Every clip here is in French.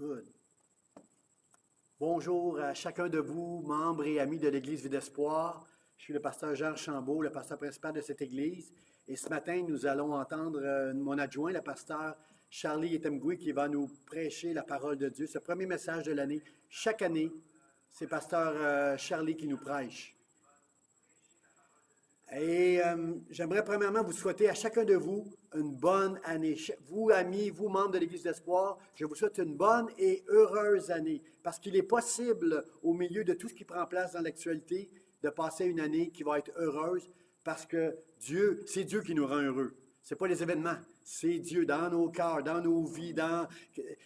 Good. Bonjour à chacun de vous, membres et amis de l'Église Vie d'Espoir. Je suis le pasteur Jean Archambault, le pasteur principal de cette Église. Et ce matin, nous allons entendre mon adjoint, le pasteur Charlie Etemgui, qui va nous prêcher la parole de Dieu. Ce premier message de l'année. Chaque année, c'est pasteur Charlie qui nous prêche. Et j'aimerais premièrement vous souhaiter à chacun de vous une bonne année. Vous, amis, vous, membres de l'Église d'Espoir, je vous souhaite une bonne et heureuse année. Parce qu'il est possible, au milieu de tout ce qui prend place dans l'actualité, de passer une année qui va être heureuse parce que Dieu, c'est Dieu qui nous rend heureux. Ce n'est pas les événements, c'est Dieu dans nos cœurs, dans nos vies, dans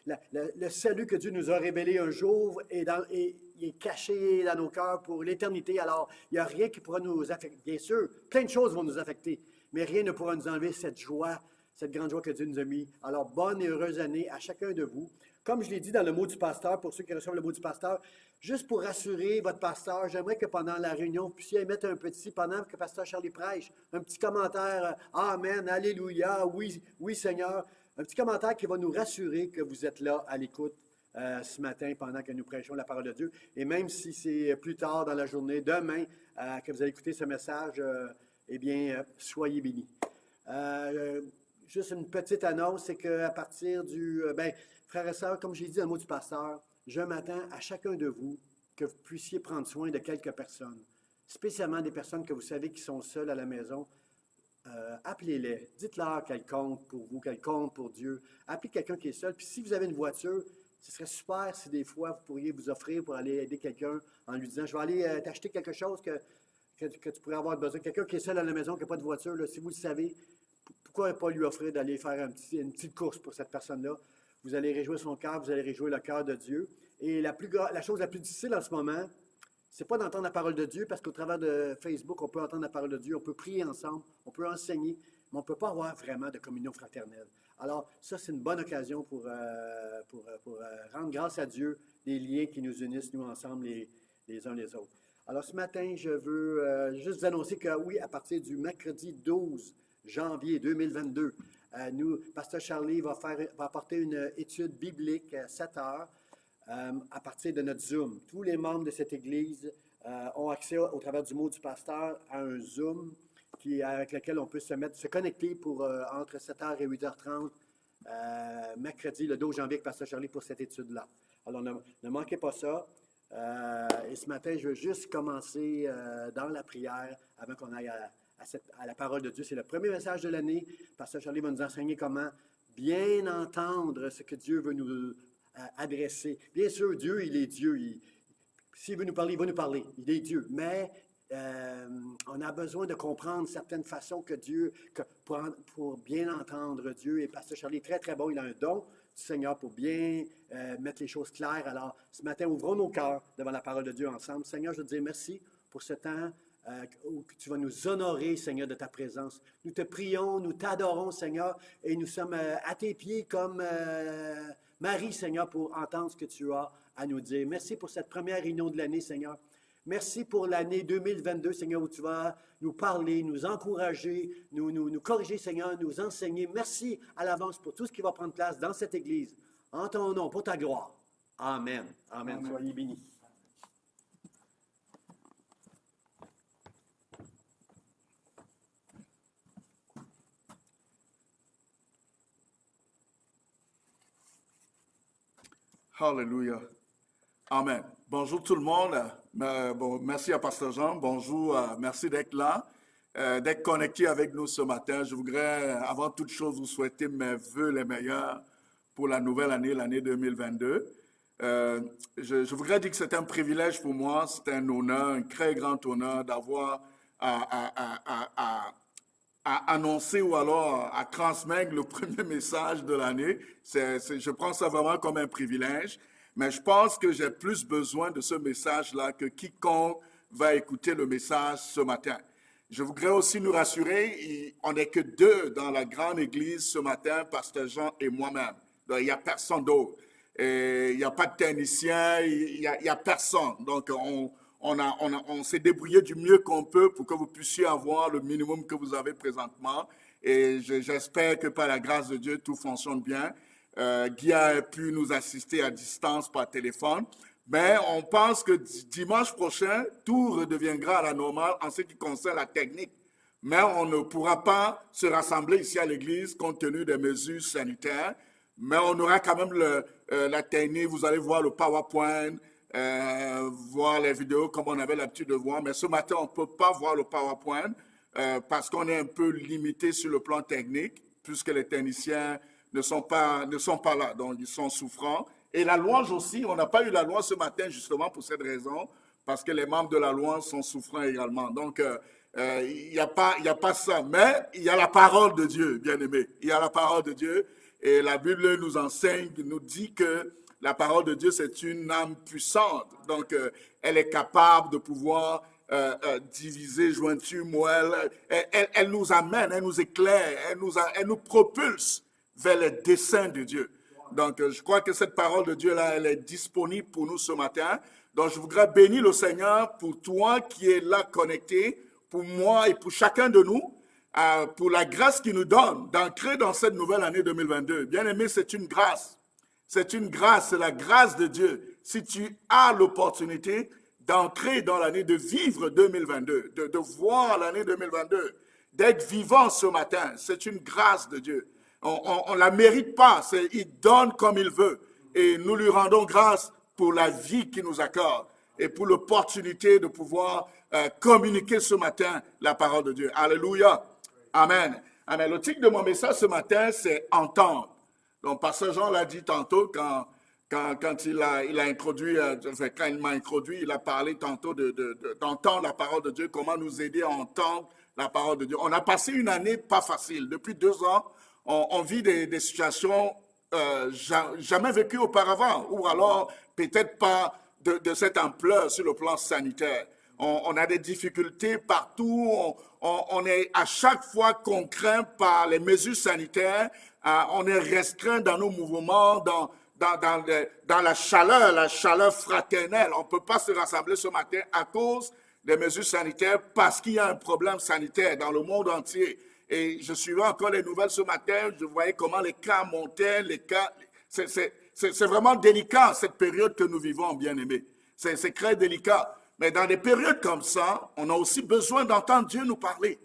le salut que Dieu nous a révélé un jour et il est caché dans nos cœurs pour l'éternité. Alors, il n'y a rien qui pourra nous affecter. Bien sûr, plein de choses vont nous affecter, mais rien ne pourra nous enlever cette joie, cette grande joie que Dieu nous a mis. Alors, bonne et heureuse année à chacun de vous. Comme je l'ai dit dans le mot du pasteur, pour ceux qui reçoivent le mot du pasteur, juste pour rassurer votre pasteur, j'aimerais que pendant la réunion, vous puissiez mettre un petit, pendant que pasteur Charlie prêche, un petit commentaire, Amen, Alléluia, oui, oui Seigneur, un petit commentaire qui va nous rassurer que vous êtes là à l'écoute ce matin pendant que nous prêchons la parole de Dieu. Et même si c'est plus tard dans la journée, demain, que vous allez écouter ce message, eh bien, soyez bénis. Juste une petite annonce, c'est qu'à partir du... frères et sœurs, comme j'ai dit dans le mot du pasteur, je m'attends à chacun de vous que vous puissiez prendre soin de quelques personnes, spécialement des personnes que vous savez qui sont seules à la maison. Appelez-les, dites-leur qu'elles comptent pour vous, qu'elles comptent pour Dieu. Appelez quelqu'un qui est seul. Puis si vous avez une voiture, ce serait super si des fois vous pourriez vous offrir pour aller aider quelqu'un en lui disant, je vais aller t'acheter quelque chose que tu pourrais avoir besoin. Quelqu'un qui est seul à la maison, qui n'a pas de voiture, là, si vous le savez, pourquoi ne pas lui offrir d'aller faire une petite course pour cette personne-là? Vous allez réjouir son cœur, vous allez réjouir le cœur de Dieu. Et la chose la plus difficile en ce moment, c'est pas d'entendre la parole de Dieu, parce qu'au travers de Facebook, on peut entendre la parole de Dieu, on peut prier ensemble, on peut enseigner, mais on ne peut pas avoir vraiment de communion fraternelle. Alors, ça, c'est une bonne occasion pour rendre grâce à Dieu des liens qui nous unissent, nous, ensemble, les uns les autres. Alors, ce matin, je veux juste vous annoncer que, oui, à partir du mercredi 12 janvier 2022, pasteur Charlie va apporter une étude biblique à 7 heures à partir de notre Zoom. Tous les membres de cette Église ont accès, au travers du mot du pasteur, à un Zoom avec lequel on peut se connecter pour entre 7h et 8h30 mercredi, le 12 janvier, avec pasteur Charlie pour cette étude-là. Alors, ne manquez pas ça. Et ce matin, je veux juste commencer dans la prière avant qu'on aille à la parole de Dieu. C'est le premier message de l'année. Pasteur Charlie va nous enseigner comment bien entendre ce que Dieu veut nous adresser. Bien sûr, Dieu, il est Dieu. S'il veut nous parler, il va nous parler. Il est Dieu. Mais on a besoin de comprendre certaines façons pour bien entendre Dieu. Et pasteur Charlie est très, très bon. Il a un don du Seigneur pour bien mettre les choses claires. Alors, ce matin, ouvrons nos cœurs devant la parole de Dieu ensemble. Seigneur, je te dis merci pour ce temps où tu vas nous honorer, Seigneur, de ta présence. Nous te prions, nous t'adorons, Seigneur, et nous sommes à tes pieds comme Marie, Seigneur, pour entendre ce que tu as à nous dire. Merci pour cette première réunion de l'année, Seigneur. Merci pour l'année 2022, Seigneur, où tu vas nous parler, nous encourager, nous corriger, Seigneur, nous enseigner. Merci à l'avance pour tout ce qui va prendre place dans cette Église. En ton nom, pour ta gloire. Amen. Amen. Amen. Soyez bénis. Hallelujah. Amen. Bonjour tout le monde. Merci à Pasteur Jean. Bonjour. Merci d'être là, d'être connecté avec nous ce matin. Je voudrais, avant toute chose, vous souhaiter mes vœux les meilleurs pour la nouvelle année, l'année 2022. Je voudrais dire que c'est un privilège pour moi, c'est un honneur, un très grand honneur d'avoir à annoncer ou alors à transmettre le premier message de l'année. Je prends ça vraiment comme un privilège, mais je pense que j'ai plus besoin de ce message-là que quiconque va écouter le message ce matin. Je voudrais aussi nous rassurer, on n'est que deux dans la grande église ce matin, Pasteur Jean et moi-même. Donc, il n'y a personne d'autre. Il n'y a pas de technicien, il n'y a personne. Donc, on s'est débrouillé du mieux qu'on peut pour que vous puissiez avoir le minimum que vous avez présentement. Et j'espère que par la grâce de Dieu, tout fonctionne bien. Guy a pu nous assister à distance par téléphone. Mais on pense que dimanche prochain, tout redeviendra à la normale en ce qui concerne la technique. Mais on ne pourra pas se rassembler ici à l'église compte tenu des mesures sanitaires. Mais on aura quand même la technique. Vous allez voir le PowerPoint, voir les vidéos comme on avait l'habitude de voir. Mais ce matin, on ne peut pas voir le PowerPoint parce qu'on est un peu limité sur le plan technique, puisque les techniciens ne sont pas là, donc ils sont souffrants. Et la louange aussi, on n'a pas eu la louange ce matin justement pour cette raison, parce que les membres de la louange sont souffrants également. Donc, il n'y a pas ça, mais il y a la parole de Dieu, bien-aimé. Il y a la parole de Dieu, et la Bible nous enseigne, nous dit que la parole de Dieu, c'est une âme puissante. Donc, elle est capable de pouvoir diviser, jointure, moelle. Elle nous amène, elle nous éclaire, elle nous propulse vers les desseins de Dieu. Donc, je crois que cette parole de Dieu-là, elle est disponible pour nous ce matin. Donc, je voudrais bénir le Seigneur pour toi qui es là connecté, pour moi et pour chacun de nous, pour la grâce qu'il nous donne d'ancrer dans cette nouvelle année 2022. Bien-aimé, c'est une grâce. C'est une grâce, c'est la grâce de Dieu. Si tu as l'opportunité d'ancrer dans l'année, de vivre 2022, de voir l'année 2022, d'être vivant ce matin, c'est une grâce de Dieu. On ne la mérite pas, il donne comme il veut. Et nous lui rendons grâce pour la vie qu'il nous accorde et pour l'opportunité de pouvoir communiquer ce matin la parole de Dieu. Alléluia. Amen. Amen. Le titre de mon message ce matin, c'est « Entendre ». Donc, Pasteur Jean l'a dit tantôt quand il a introduit, quand il m'a introduit, il a parlé tantôt d'entendre la parole de Dieu, comment nous aider à entendre la parole de Dieu. On a passé une année pas facile. Depuis 2 ans, on vit des situations jamais vécues auparavant, ou alors peut-être pas de cette ampleur sur le plan sanitaire. On a des difficultés partout, on est à chaque fois contraint par les mesures sanitaires, on est restreint dans nos mouvements, dans la chaleur fraternelle. On ne peut pas se rassembler ce matin à cause des mesures sanitaires parce qu'il y a un problème sanitaire dans le monde entier. Et je suivais encore les nouvelles ce matin, je voyais comment les cas montaient, c'est vraiment délicat cette période que nous vivons, bien-aimés. C'est très délicat. Mais dans des périodes comme ça, on a aussi besoin d'entendre Dieu nous parler.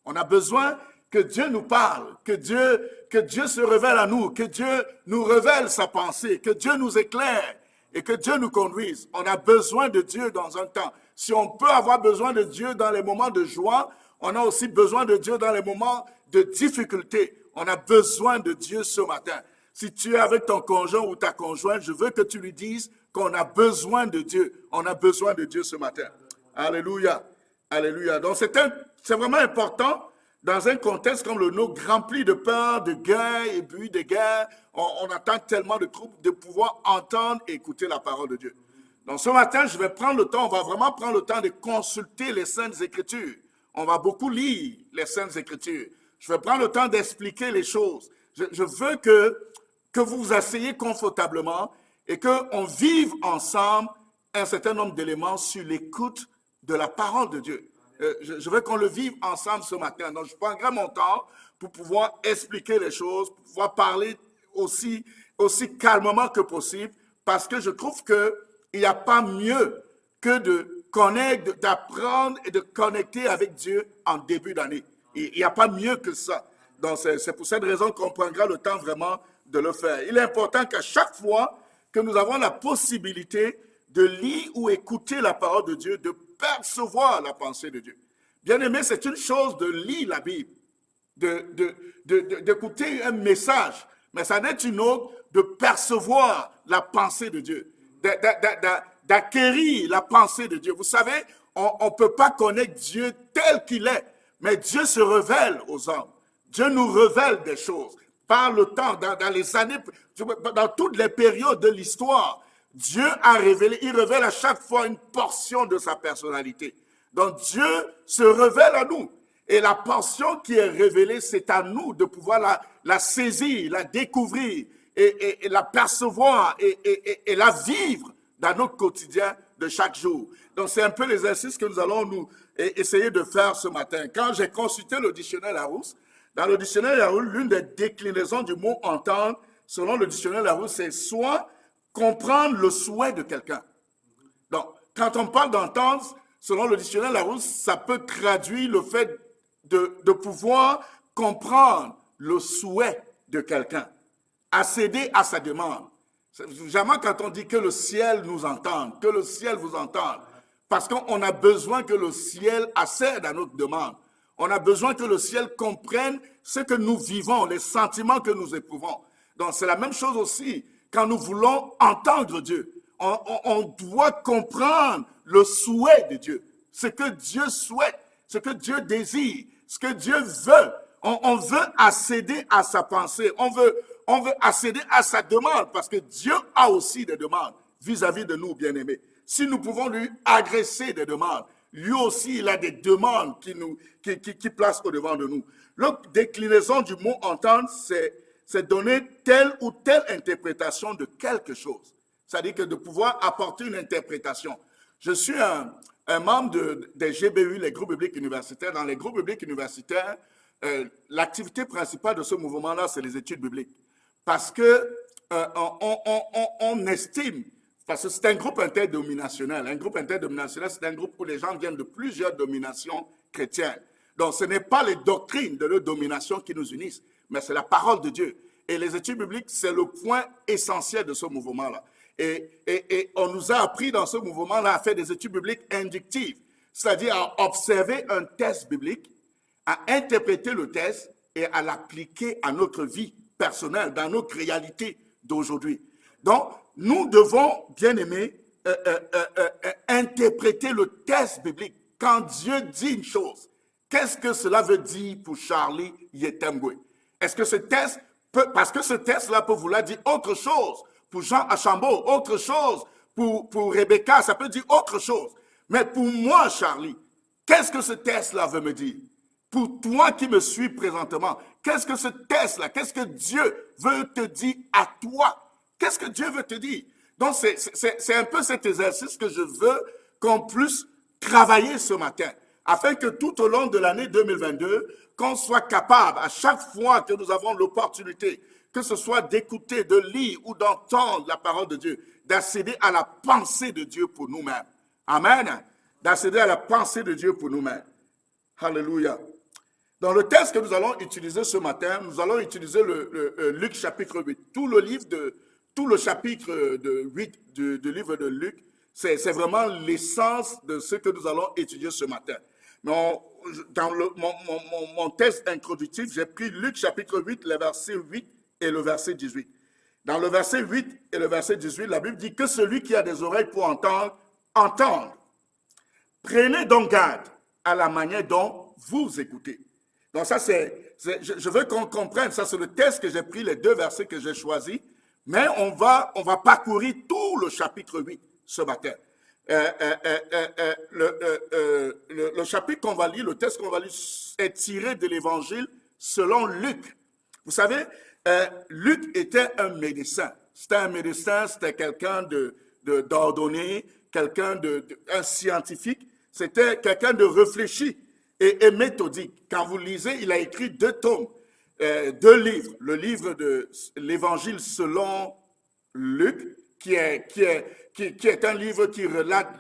On a besoin que Dieu nous parle, que Dieu se révèle à nous, que Dieu nous révèle sa pensée, que Dieu nous éclaire et que Dieu nous conduise. On a besoin de Dieu dans un temps. Si on peut avoir besoin de Dieu dans les moments de joie, on a aussi besoin de Dieu dans les moments de difficulté. On a besoin de Dieu ce matin. Si tu es avec ton conjoint ou ta conjointe, je veux que tu lui dises qu'on a besoin de Dieu. On a besoin de Dieu ce matin. Alléluia. Alléluia. Donc, c'est vraiment important dans un contexte comme le nôtre, rempli de peur, de guerre et bruit de guerre. On attend tellement de troubles de pouvoir entendre et écouter la parole de Dieu. Donc, ce matin, je vais prendre le temps, on va vraiment prendre le temps de consulter les Saintes Écritures. On va beaucoup lire les Saintes Écritures. Je vais prendre le temps d'expliquer les choses. Je veux que vous vous asseyez confortablement et qu'on vive ensemble un certain nombre d'éléments sur l'écoute de la parole de Dieu. Je veux qu'on le vive ensemble ce matin. Donc, je prendrai mon temps pour pouvoir expliquer les choses, pour pouvoir parler aussi calmement que possible, parce que je trouve qu'il n'y a pas mieux que de connaître, d'apprendre et de connecter avec Dieu en début d'année. Il n'y a pas mieux que ça. Donc, c'est pour cette raison qu'on prendra le temps vraiment de le faire. Il est important qu'à chaque fois que nous avons la possibilité de lire ou écouter la parole de Dieu, de percevoir la pensée de Dieu. Bien aimé, c'est une chose de lire la Bible, d'écouter un message, mais ça n'est une autre de percevoir la pensée de Dieu, d'acquérir la pensée de Dieu. Vous savez, on ne peut pas connaître Dieu tel qu'il est, mais Dieu se révèle aux hommes. Dieu nous révèle des choses. Par le temps, dans les années, dans toutes les périodes de l'histoire, Dieu a révélé, il révèle à chaque fois une portion de sa personnalité. Donc Dieu se révèle à nous. Et la portion qui est révélée, c'est à nous de pouvoir la saisir, la découvrir et la percevoir et la vivre dans notre quotidien de chaque jour. Donc c'est un peu l'exercice que nous allons nous essayer de faire ce matin. Quand j'ai consulté le dictionnaire Larousse, dans le dictionnaire Larousse, l'une des déclinaisons du mot « entendre », selon le dictionnaire Larousse, c'est soit comprendre le souhait de quelqu'un. Donc, quand on parle d'entendre, selon le dictionnaire Larousse, ça peut traduire le fait de pouvoir comprendre le souhait de quelqu'un, accéder à sa demande. Jamais quand on dit que le ciel nous entende, que le ciel vous entende, parce qu'on a besoin que le ciel accède à notre demande. On a besoin que le ciel comprenne ce que nous vivons, les sentiments que nous éprouvons. Donc c'est la même chose aussi quand nous voulons entendre Dieu. On doit comprendre le souhait de Dieu, ce que Dieu souhaite, ce que Dieu désire, ce que Dieu veut. On veut accéder à sa pensée, on veut accéder à sa demande parce que Dieu a aussi des demandes vis-à-vis de nous, bien-aimés. Si nous pouvons lui adresser des demandes, lui aussi, il a des demandes qui placent au-devant de nous. La déclinaison du mot entendre, c'est donner telle ou telle interprétation de quelque chose. C'est-à-dire que de pouvoir apporter une interprétation. Je suis un membre des GBU, les groupes bibliques universitaires. Dans les groupes bibliques universitaires, l'activité principale de ce mouvement-là, c'est les études bibliques. Parce que on estime, parce que c'est un groupe interdénominationnel. Un groupe interdénominationnel, c'est un groupe où les gens viennent de plusieurs dominations chrétiennes. Donc, ce n'est pas les doctrines de leur domination qui nous unissent, mais c'est la parole de Dieu. Et les études bibliques, c'est le point essentiel de ce mouvement-là. Et on nous a appris dans ce mouvement-là à faire des études bibliques inductives, c'est-à-dire à observer un texte biblique, à interpréter le texte et à l'appliquer à notre vie personnelle, dans notre réalité d'aujourd'hui. Donc, nous devons, bien aimés, interpréter le texte biblique. Quand Dieu dit une chose, qu'est-ce que cela veut dire pour Charlie Yetemgwe? Est-ce que ce texte peut, parce que ce texte-là peut vouloir dire autre chose pour Jean Achambault, autre chose pour Rebecca, ça peut dire autre chose. Mais pour moi, Charlie, qu'est-ce que ce texte-là veut me dire? Pour toi qui me suis présentement, qu'est-ce que ce texte-là, qu'est-ce que Dieu veut te dire à toi? Qu'est-ce que Dieu veut te dire? Donc, c'est un peu cet exercice que je veux qu'on puisse travailler ce matin, afin que tout au long de l'année 2022, qu'on soit capable, à chaque fois que nous avons l'opportunité, que ce soit d'écouter, de lire ou d'entendre la parole de Dieu, d'accéder à la pensée de Dieu pour nous-mêmes. Amen. D'accéder à la pensée de Dieu pour nous-mêmes. Alléluia. Dans le texte que nous allons utiliser ce matin, nous allons utiliser le Luc chapitre 8. Tout le chapitre de 8 du livre de Luc, c'est vraiment l'essence de ce que nous allons étudier ce matin. Dans mon texte introductif, j'ai pris Luc chapitre 8, le verset 8 et le verset 18. Dans le verset 8 et le verset 18, la Bible dit que celui qui a des oreilles pour entendre, entende. Prenez donc garde à la manière dont vous écoutez. Donc ça, je veux qu'on comprenne, ça c'est le texte que j'ai pris, les deux versets que j'ai choisis, mais on va parcourir tout le chapitre 8 ce matin. Le chapitre qu'on va lire, le texte qu'on va lire est tiré de l'évangile selon Luc. Vous savez, Luc était un médecin. C'était un médecin, c'était quelqu'un d'ordonné, un scientifique. C'était quelqu'un de réfléchi et méthodique. Quand vous lisez, il a écrit 2 tomes, 2 livres. Le livre de l'Évangile selon Luc, qui est un livre qui relate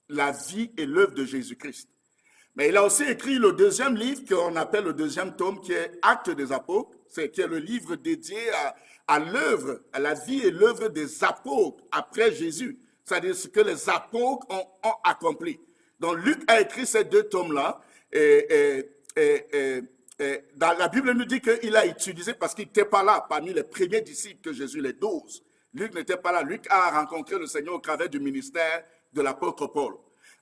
la vie et l'œuvre de Jésus-Christ. Mais il a aussi écrit le 2e livre qu'on appelle le 2e tome, qui est Actes des Apôtres, qui est le livre dédié à l'œuvre, à la vie et l'œuvre des apôtres après Jésus, c'est-à-dire ce que les apôtres ont accompli. Donc Luc a écrit ces 2 tomes-là, et dans la Bible nous dit qu'il a utilisé, parce qu'il n'était pas là parmi les premiers disciples que Jésus, les 12. Luc n'était pas là. Luc a rencontré le Seigneur au travers du ministère de l'apôtre Paul.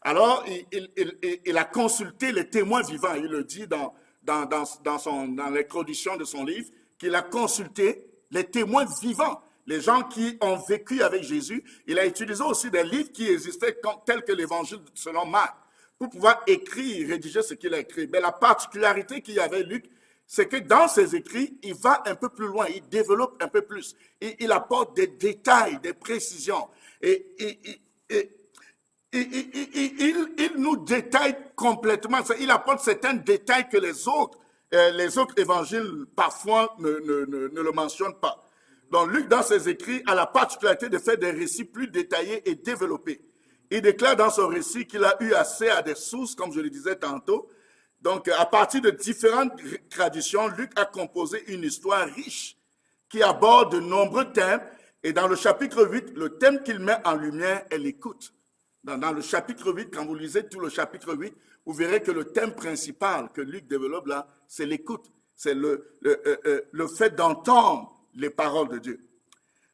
Alors, il a consulté les témoins vivants. Il le dit dans l'introduction de son livre, qu'il a consulté les témoins vivants, les gens qui ont vécu avec Jésus. Il a utilisé aussi des livres qui existaient tels que l'Évangile selon Marc, pour pouvoir écrire, rédiger ce qu'il a écrit. Mais la particularité qu'il y avait, Luc, c'est que dans ses écrits, il va un peu plus loin, il développe un peu plus. Il apporte des détails, des précisions. Et il nous détaille complètement. Il apporte certains détails que les autres évangiles parfois ne le mentionnent pas. Donc Luc, dans ses écrits, a la particularité de faire des récits plus détaillés et développés. Il déclare dans son récit qu'il a eu accès à des sources, comme je le disais tantôt. Donc, à partir de différentes traditions, Luc a composé une histoire riche qui aborde de nombreux thèmes. Et dans le chapitre 8, le thème qu'il met en lumière est l'écoute. Dans le chapitre 8, quand vous lisez tout le chapitre 8, vous verrez que le thème principal que Luc développe là, c'est l'écoute. C'est le fait d'entendre les paroles de Dieu.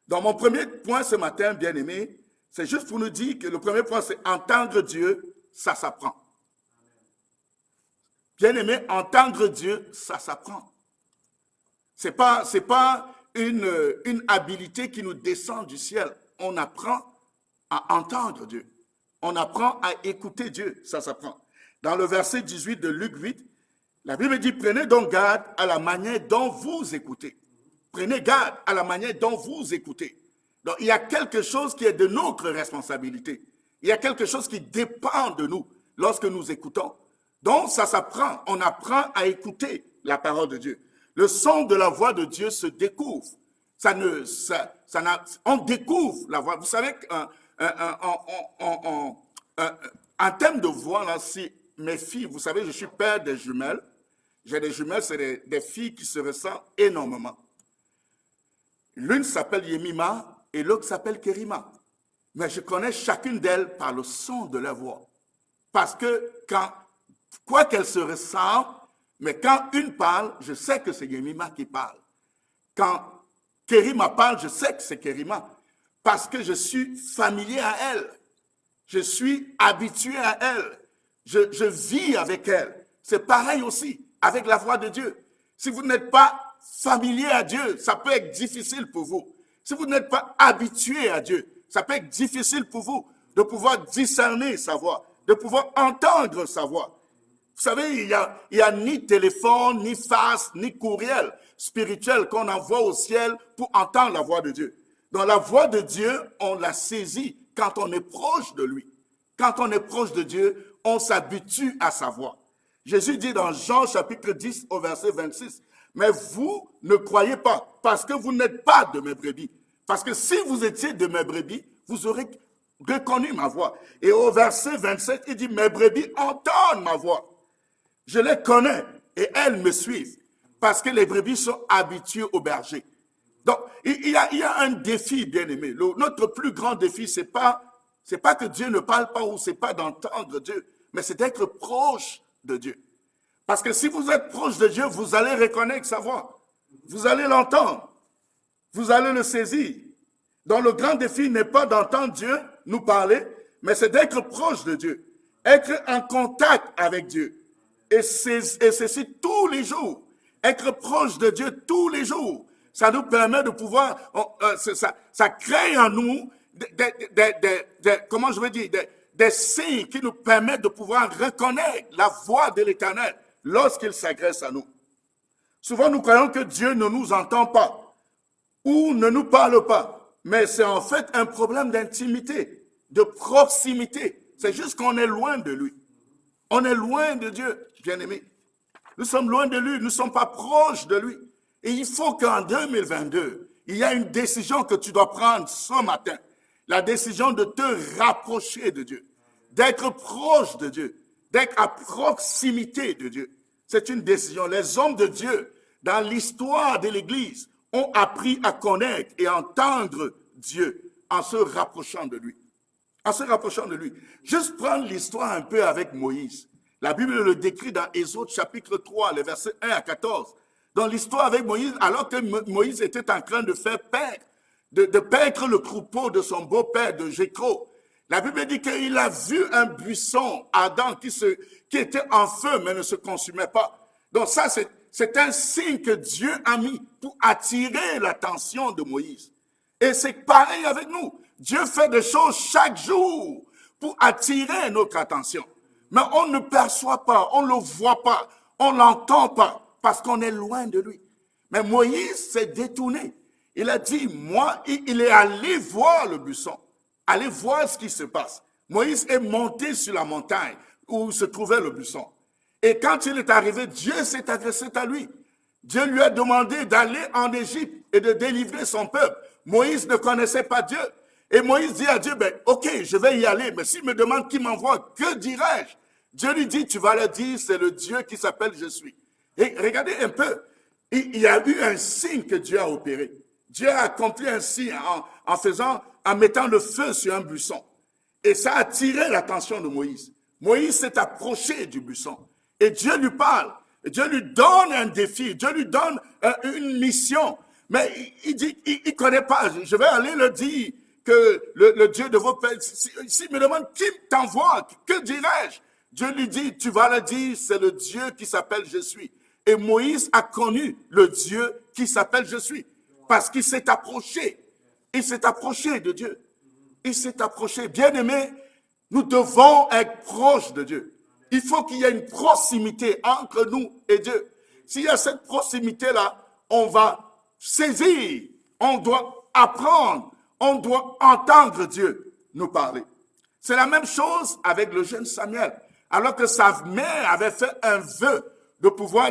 Donc, mon premier point ce matin, bien aimé, c'est juste pour nous dire que le premier point, c'est entendre Dieu, ça s'apprend. Bien aimé, entendre Dieu, ça s'apprend. C'est pas une habilité qui nous descend du ciel. On apprend à entendre Dieu. On apprend à écouter Dieu, ça s'apprend. Dans le verset 18 de Luc 8, la Bible dit, prenez donc garde à la manière dont vous écoutez. Prenez garde à la manière dont vous écoutez. Donc, il y a quelque chose qui est de notre responsabilité. Il y a quelque chose qui dépend de nous lorsque nous écoutons. Donc, ça s'apprend. On apprend à écouter la parole de Dieu. Le son de la voix de Dieu se découvre. On découvre la voix. Vous savez qu'en termes de voix, là, si mes filles, vous savez, je suis père des jumelles. J'ai des jumelles, c'est des filles qui se ressemblent énormément. L'une s'appelle Yemima et l'autre s'appelle Kerima. Mais je connais chacune d'elles par le son de leur voix. Parce que quoi qu'elles se ressemblent, mais quand une parle, je sais que c'est Yemima qui parle. Quand Kerima parle, je sais que c'est Kerima. Parce que je suis familier à elle. Je suis habitué à elle. Je vis avec elle. C'est pareil aussi avec la voix de Dieu. Si vous n'êtes pas familier à Dieu, ça peut être difficile pour vous. Si vous n'êtes pas habitué à Dieu, ça peut être difficile pour vous de pouvoir discerner sa voix, de pouvoir entendre sa voix. Vous savez, il y a ni téléphone, ni fax, ni courriel spirituel qu'on envoie au ciel pour entendre la voix de Dieu. Donc la voix de Dieu, on la saisit quand on est proche de lui. Quand on est proche de Dieu, on s'habitue à sa voix. Jésus dit dans Jean chapitre 10 au verset 26, « Mais vous ne croyez pas parce que vous n'êtes pas de mes brebis. Parce que si vous étiez de mes brebis, vous aurez reconnu ma voix. » Et au verset 27, il dit, « Mes brebis entendent ma voix. Je les connais et elles me suivent parce que les brebis sont habituées au berger. » Donc, il y a un défi, bien aimé. Notre plus grand défi, c'est pas que Dieu ne parle pas ou c'est pas d'entendre Dieu, mais c'est d'être proche de Dieu. Parce que si vous êtes proche de Dieu, vous allez reconnaître sa voix. Vous allez l'entendre. Vous allez le saisir. Donc, le grand défi n'est pas d'entendre Dieu nous parler, mais c'est d'être proche de Dieu. Être en contact avec Dieu. Et ceci tous les jours. Être proche de Dieu tous les jours. Ça nous permet de pouvoir, ça crée en nous comment je veux dire, des signes qui nous permettent de pouvoir reconnaître la voix de l'Éternel lorsqu'il s'adresse à nous. Souvent, nous croyons que Dieu ne nous entend pas ou ne nous parle pas, mais c'est en fait un problème d'intimité, de proximité. C'est juste qu'on est loin de lui. On est loin de Dieu, bien-aimé. Nous sommes loin de lui, nous ne sommes pas proches de lui. Et il faut qu'en 2022, il y a une décision que tu dois prendre ce matin. La décision de te rapprocher de Dieu, d'être proche de Dieu, d'être à proximité de Dieu. C'est une décision. Les hommes de Dieu, dans l'histoire de l'Église, ont appris à connaître et entendre Dieu en se rapprochant de lui. En se rapprochant de lui. Juste prendre l'histoire un peu avec Moïse. La Bible le décrit dans Exode chapitre 3, les versets 1 à 14. Dans l'histoire avec Moïse, alors que Moïse était en train de faire paître, de paître le troupeau de son beau-père, de Jéthro. La Bible dit qu'il a vu un buisson ardent qui était en feu, mais ne se consumait pas. Donc ça, c'est un signe que Dieu a mis pour attirer l'attention de Moïse. Et c'est pareil avec nous. Dieu fait des choses chaque jour pour attirer notre attention. Mais on ne perçoit pas, on ne le voit pas, on ne l'entend pas, parce qu'on est loin de lui. Mais Moïse s'est détourné. Il a dit, il est allé voir le buisson, aller voir ce qui se passe. Moïse est monté sur la montagne où se trouvait le buisson. Et quand il est arrivé, Dieu s'est adressé à lui. Dieu lui a demandé d'aller en Égypte et de délivrer son peuple. Moïse ne connaissait pas Dieu. Et Moïse dit à Dieu, ben, ok, je vais y aller, mais s'il me demande qui m'envoie, que dirais-je? Dieu lui dit, tu vas le dire, c'est le Dieu qui s'appelle Je suis. Et regardez un peu, il y a eu un signe que Dieu a opéré. Dieu a accompli un signe en mettant le feu sur un buisson. Et ça a attiré l'attention de Moïse. Moïse s'est approché du buisson. Et Dieu lui parle. Dieu lui donne un défi. Dieu lui donne une mission. Mais il dit, il ne connaît pas. Je vais aller le dire que le Dieu de vos pères, s'il me demande qui t'envoie, que dirais-je? Dieu lui dit, tu vas le dire, c'est le Dieu qui s'appelle Je suis. Et Moïse a connu le Dieu qui s'appelle Je suis. Parce qu'il s'est approché. Il s'est approché de Dieu. Il s'est approché. Bien-aimés, nous devons être proches de Dieu. Il faut qu'il y ait une proximité entre nous et Dieu. S'il y a cette proximité-là, on va saisir, on doit apprendre, on doit entendre Dieu nous parler. C'est la même chose avec le jeune Samuel. Alors que sa mère avait fait un vœu de pouvoir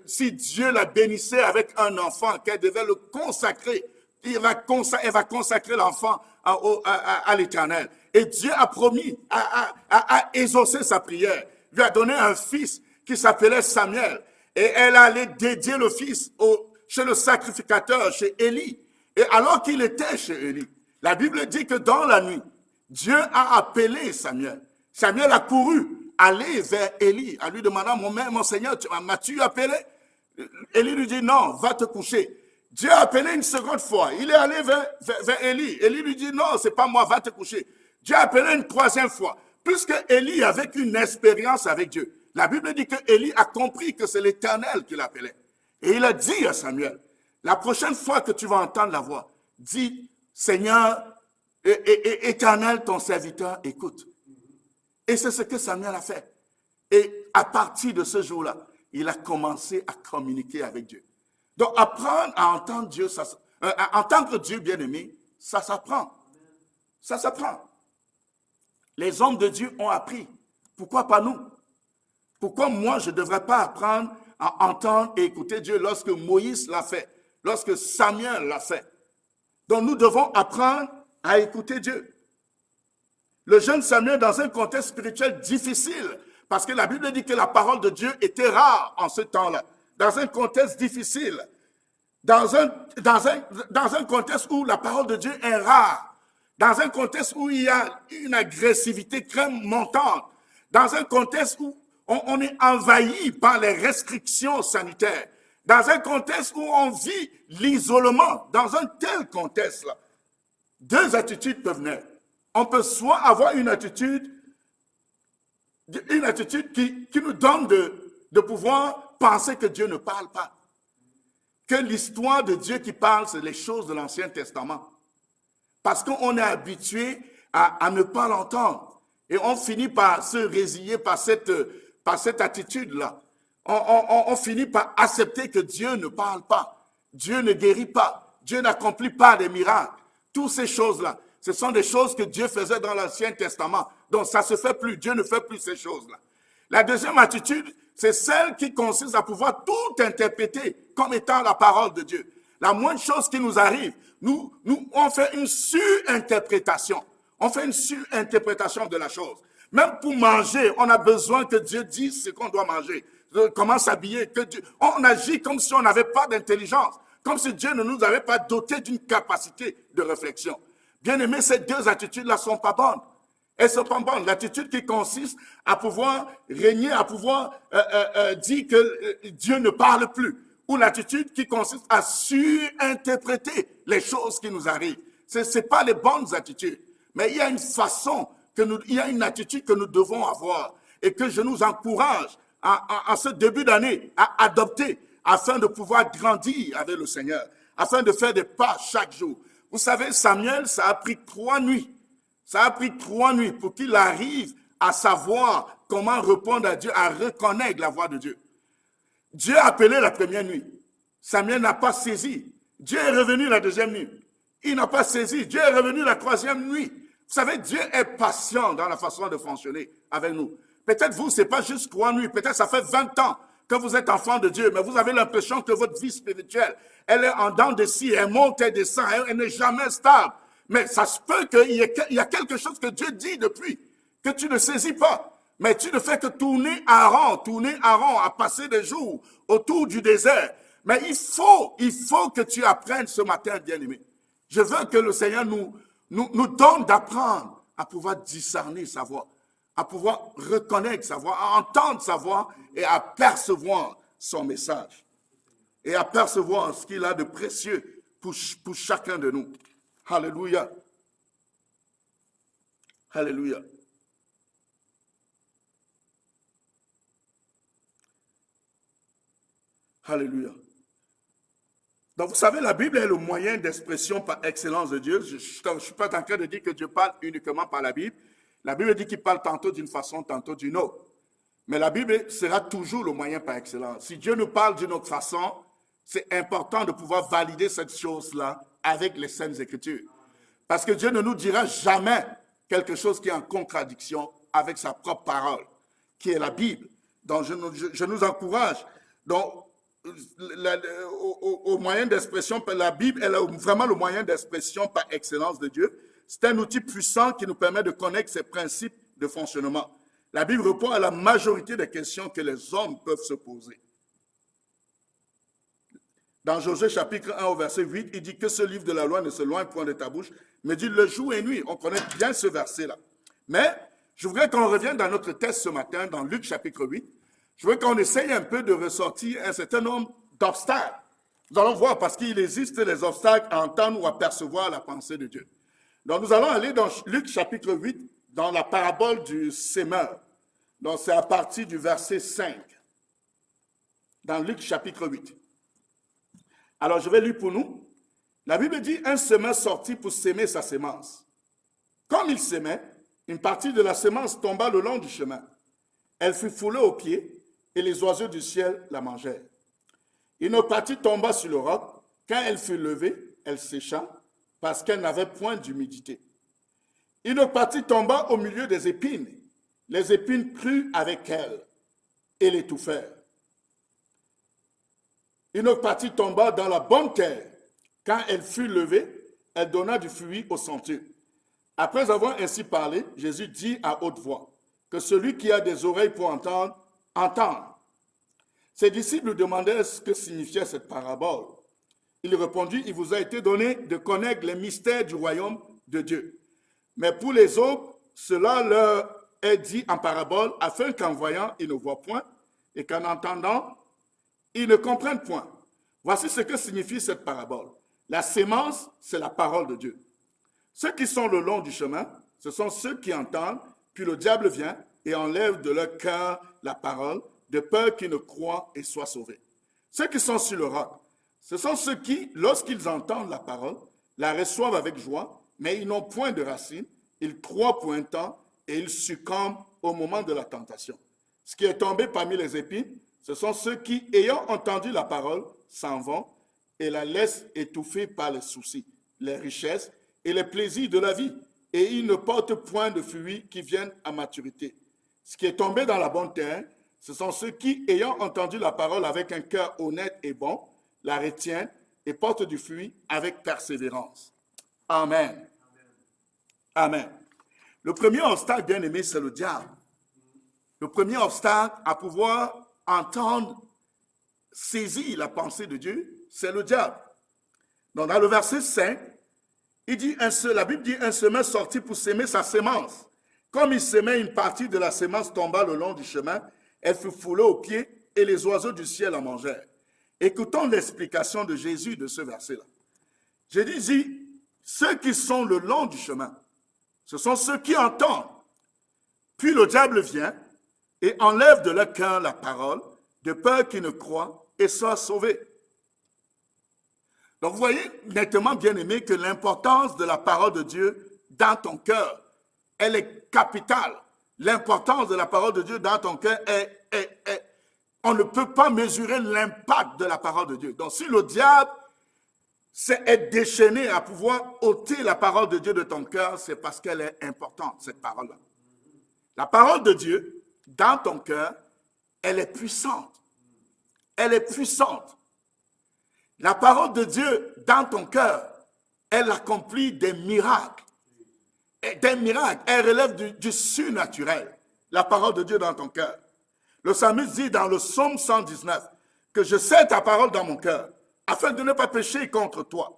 si Dieu la bénissait avec un enfant, qu'elle devait le consacrer, elle va consacrer l'enfant à l'Éternel. Et Dieu a promis à exaucer sa prière. Il lui a donné un fils qui s'appelait Samuel. Et elle allait dédier le fils chez le sacrificateur, chez Élie. Et alors qu'il était chez Élie, la Bible dit que dans la nuit, Dieu a appelé Samuel. Samuel a couru, aller vers Élie, en lui demandant, mon Seigneur, m'as-tu appelé? Élie lui dit, non, va te coucher. Dieu a appelé une seconde fois. Il est allé vers Élie. Élie lui dit, non, c'est pas moi, va te coucher. Dieu a appelé une troisième fois. Puisque Élie avait une expérience avec Dieu, la Bible dit que Élie a compris que c'est l'Éternel qui l'appelait. Et il a dit à Samuel, la prochaine fois que tu vas entendre la voix, dis, Seigneur, Éternel, ton serviteur, écoute. Et c'est ce que Samuel a fait. Et à partir de ce jour-là, il a commencé à communiquer avec Dieu. Donc, apprendre à entendre Dieu, à entendre Dieu bien-aimé, ça s'apprend. Ça s'apprend. Les hommes de Dieu ont appris. Pourquoi pas nous? Pourquoi moi, je ne devrais pas apprendre à entendre et écouter Dieu lorsque Moïse l'a fait, lorsque Samuel l'a fait? Donc, nous devons apprendre à écouter Dieu. Le jeune Samuel, dans un contexte spirituel difficile, parce que la Bible dit que la parole de Dieu était rare en ce temps-là, dans un contexte difficile, dans un contexte où la parole de Dieu est rare, dans un contexte où il y a une agressivité très montante, dans un contexte où on est envahi par les restrictions sanitaires, dans un contexte où on vit l'isolement, dans un tel contexte-là, deux attitudes peuvent naître. On peut soit avoir une attitude qui nous donne de pouvoir penser que Dieu ne parle pas. Que l'histoire de Dieu qui parle, c'est les choses de l'Ancien Testament. Parce qu'on est habitué à ne pas l'entendre. Et on finit par se résigner par cette attitude-là. On finit par accepter que Dieu ne parle pas. Dieu ne guérit pas. Dieu n'accomplit pas des miracles. Toutes ces choses-là, ce sont des choses que Dieu faisait dans l'Ancien Testament. Donc, ça ne se fait plus. Dieu ne fait plus ces choses-là. La deuxième attitude, c'est celle qui consiste à pouvoir tout interpréter comme étant la parole de Dieu. La moindre chose qui nous arrive, nous on fait une surinterprétation. On fait une surinterprétation de la chose. Même pour manger, on a besoin que Dieu dise ce qu'on doit manger. Comment s'habiller. On agit comme si on n'avait pas d'intelligence. Comme si Dieu ne nous avait pas doté d'une capacité de réflexion. Bien aimé, ces deux attitudes-là ne sont pas bonnes. Elles ne sont pas bonnes. L'attitude qui consiste à pouvoir régner, à pouvoir dire que Dieu ne parle plus. Ou l'attitude qui consiste à surinterpréter les choses qui nous arrivent. Ce n'est pas les bonnes attitudes. Mais il y a une façon, il y a une attitude que nous devons avoir et que je nous encourage en ce début d'année à adopter afin de pouvoir grandir avec le Seigneur, afin de faire des pas chaque jour. Vous savez, Samuel, ça a pris 3 nuits. Ça a pris 3 nuits pour qu'il arrive à savoir comment répondre à Dieu, à reconnaître la voix de Dieu. Dieu a appelé la première nuit. Samuel n'a pas saisi. Dieu est revenu la deuxième nuit. Il n'a pas saisi. Dieu est revenu la troisième nuit. Vous savez, Dieu est patient dans la façon de fonctionner avec nous. Peut-être vous, ce n'est pas juste 3 nuits. Peut-être ça fait 20 ans que vous êtes enfant de Dieu, mais vous avez l'impression que votre vie spirituelle, elle est en dents de scie, elle monte, elle descend, elle n'est jamais stable. Mais ça se peut qu'il y a quelque chose que Dieu dit depuis, que tu ne saisis pas. Mais tu ne fais que tourner en rond, à passer des jours autour du désert. Mais il faut que tu apprennes ce matin, bien-aimé. Je veux que le Seigneur nous donne d'apprendre à pouvoir discerner sa voix, à pouvoir reconnaître sa voix, à entendre sa voix et à percevoir son message. Et à percevoir ce qu'il a de précieux pour chacun de nous. Alléluia. Alléluia. Alléluia. Donc, vous savez, la Bible est le moyen d'expression par excellence de Dieu. Je ne suis pas en train de dire que Dieu parle uniquement par la Bible. La Bible dit qu'il parle tantôt d'une façon, tantôt d'une autre. Mais la Bible sera toujours le moyen par excellence. Si Dieu nous parle d'une autre façon, c'est important de pouvoir valider cette chose-là avec les Saintes Écritures. Parce que Dieu ne nous dira jamais quelque chose qui est en contradiction avec sa propre parole, qui est la Bible. Donc, je nous encourage. Donc, au moyen d'expression, la Bible est vraiment le moyen d'expression par excellence de Dieu. C'est un outil puissant qui nous permet de connaître ses principes de fonctionnement. La Bible répond à la majorité des questions que les hommes peuvent se poser. Dans Josué chapitre 1 au verset 8, il dit que ce livre de la loi ne se loigne point de ta bouche, mais dit le jour et nuit. On connaît bien ce verset-là. Mais je voudrais qu'on revienne dans notre texte ce matin, dans Luc chapitre 8. Je veux qu'on essaye un peu de ressortir un certain nombre d'obstacles. Nous allons voir parce qu'il existe des obstacles à entendre ou à percevoir la pensée de Dieu. Donc nous allons aller dans Luc chapitre 8, dans la parabole du sémeur. Donc c'est à partir du verset 5. Dans Luc chapitre 8. Alors je vais lire pour nous. La Bible dit, un semeur sortit pour s'aimer sa sémence. Comme il s'aimait, une partie de la sémence tomba le long du chemin. Elle fut foulée aux pieds et les oiseaux du ciel la mangèrent. Une autre partie tomba sur le roc. Quand elle fut levée, elle sécha parce qu'elle n'avait point d'humidité. Une autre partie tomba au milieu des épines. Les épines crurent avec elle et l'étouffèrent. Une autre partie tomba dans la bonne terre. Quand elle fut levée, elle donna du fruit au centuple. Après avoir ainsi parlé, Jésus dit à haute voix que celui qui a des oreilles pour entendre, entende. Ses disciples demandèrent ce que signifiait cette parabole. Il répondit, il vous a été donné de connaître les mystères du royaume de Dieu. Mais pour les autres, cela leur est dit en parabole, afin qu'en voyant, ils ne voient point, et qu'en entendant, ils ne comprennent point. Voici ce que signifie cette parabole. La sémence, c'est la parole de Dieu. Ceux qui sont le long du chemin, ce sont ceux qui entendent, puis le diable vient et enlève de leur cœur la parole, de peur qu'ils ne croient et soient sauvés. Ceux qui sont sur le roc, ce sont ceux qui, lorsqu'ils entendent la parole, la reçoivent avec joie, mais ils n'ont point de racine, ils croient pour un temps et ils succombent au moment de la tentation. Ce qui est tombé parmi les épines, ce sont ceux qui, ayant entendu la parole, s'en vont et la laissent étouffer par les soucis, les richesses et les plaisirs de la vie, et ils ne portent point de fruits qui viennent à maturité. Ce qui est tombé dans la bonne terre, ce sont ceux qui, ayant entendu la parole avec un cœur honnête et bon, la retiennent et portent du fruit avec persévérance. Amen. Amen. Le premier obstacle, bien aimé, c'est le diable. Le premier obstacle à pouvoir entendre, saisir la pensée de Dieu, c'est le diable. Donc, dans le verset 5, il dit, la Bible dit, un semeur sortit pour s'aimer sa sémence. Comme il s'aimait, une partie de la sémence tomba le long du chemin, elle fut foulée aux pieds et les oiseaux du ciel en mangèrent. Écoutons l'explication de Jésus de ce verset-là. Jésus dit, ceux qui sont le long du chemin, ce sont ceux qui entendent. Puis le diable vient et enlève de leur cœur la parole, de peur qu'ils ne croient et soient sauvés. Donc vous voyez nettement, bien aimé, que l'importance de la parole de Dieu dans ton cœur, elle est capitale. L'importance de la parole de Dieu dans ton cœur on ne peut pas mesurer l'impact de la parole de Dieu. Donc si le diable est déchaîné à pouvoir ôter la parole de Dieu de ton cœur, c'est parce qu'elle est importante, cette parole-là. La parole de Dieu dans ton cœur, elle est puissante. elle est puissante. La parole de Dieu dans ton cœur, elle accomplit des miracles. Et des miracles, elle relève du surnaturel. La parole de Dieu dans ton cœur. Le psalmiste dit dans le psaume 119 que je sais ta parole dans mon cœur afin de ne pas pécher contre toi.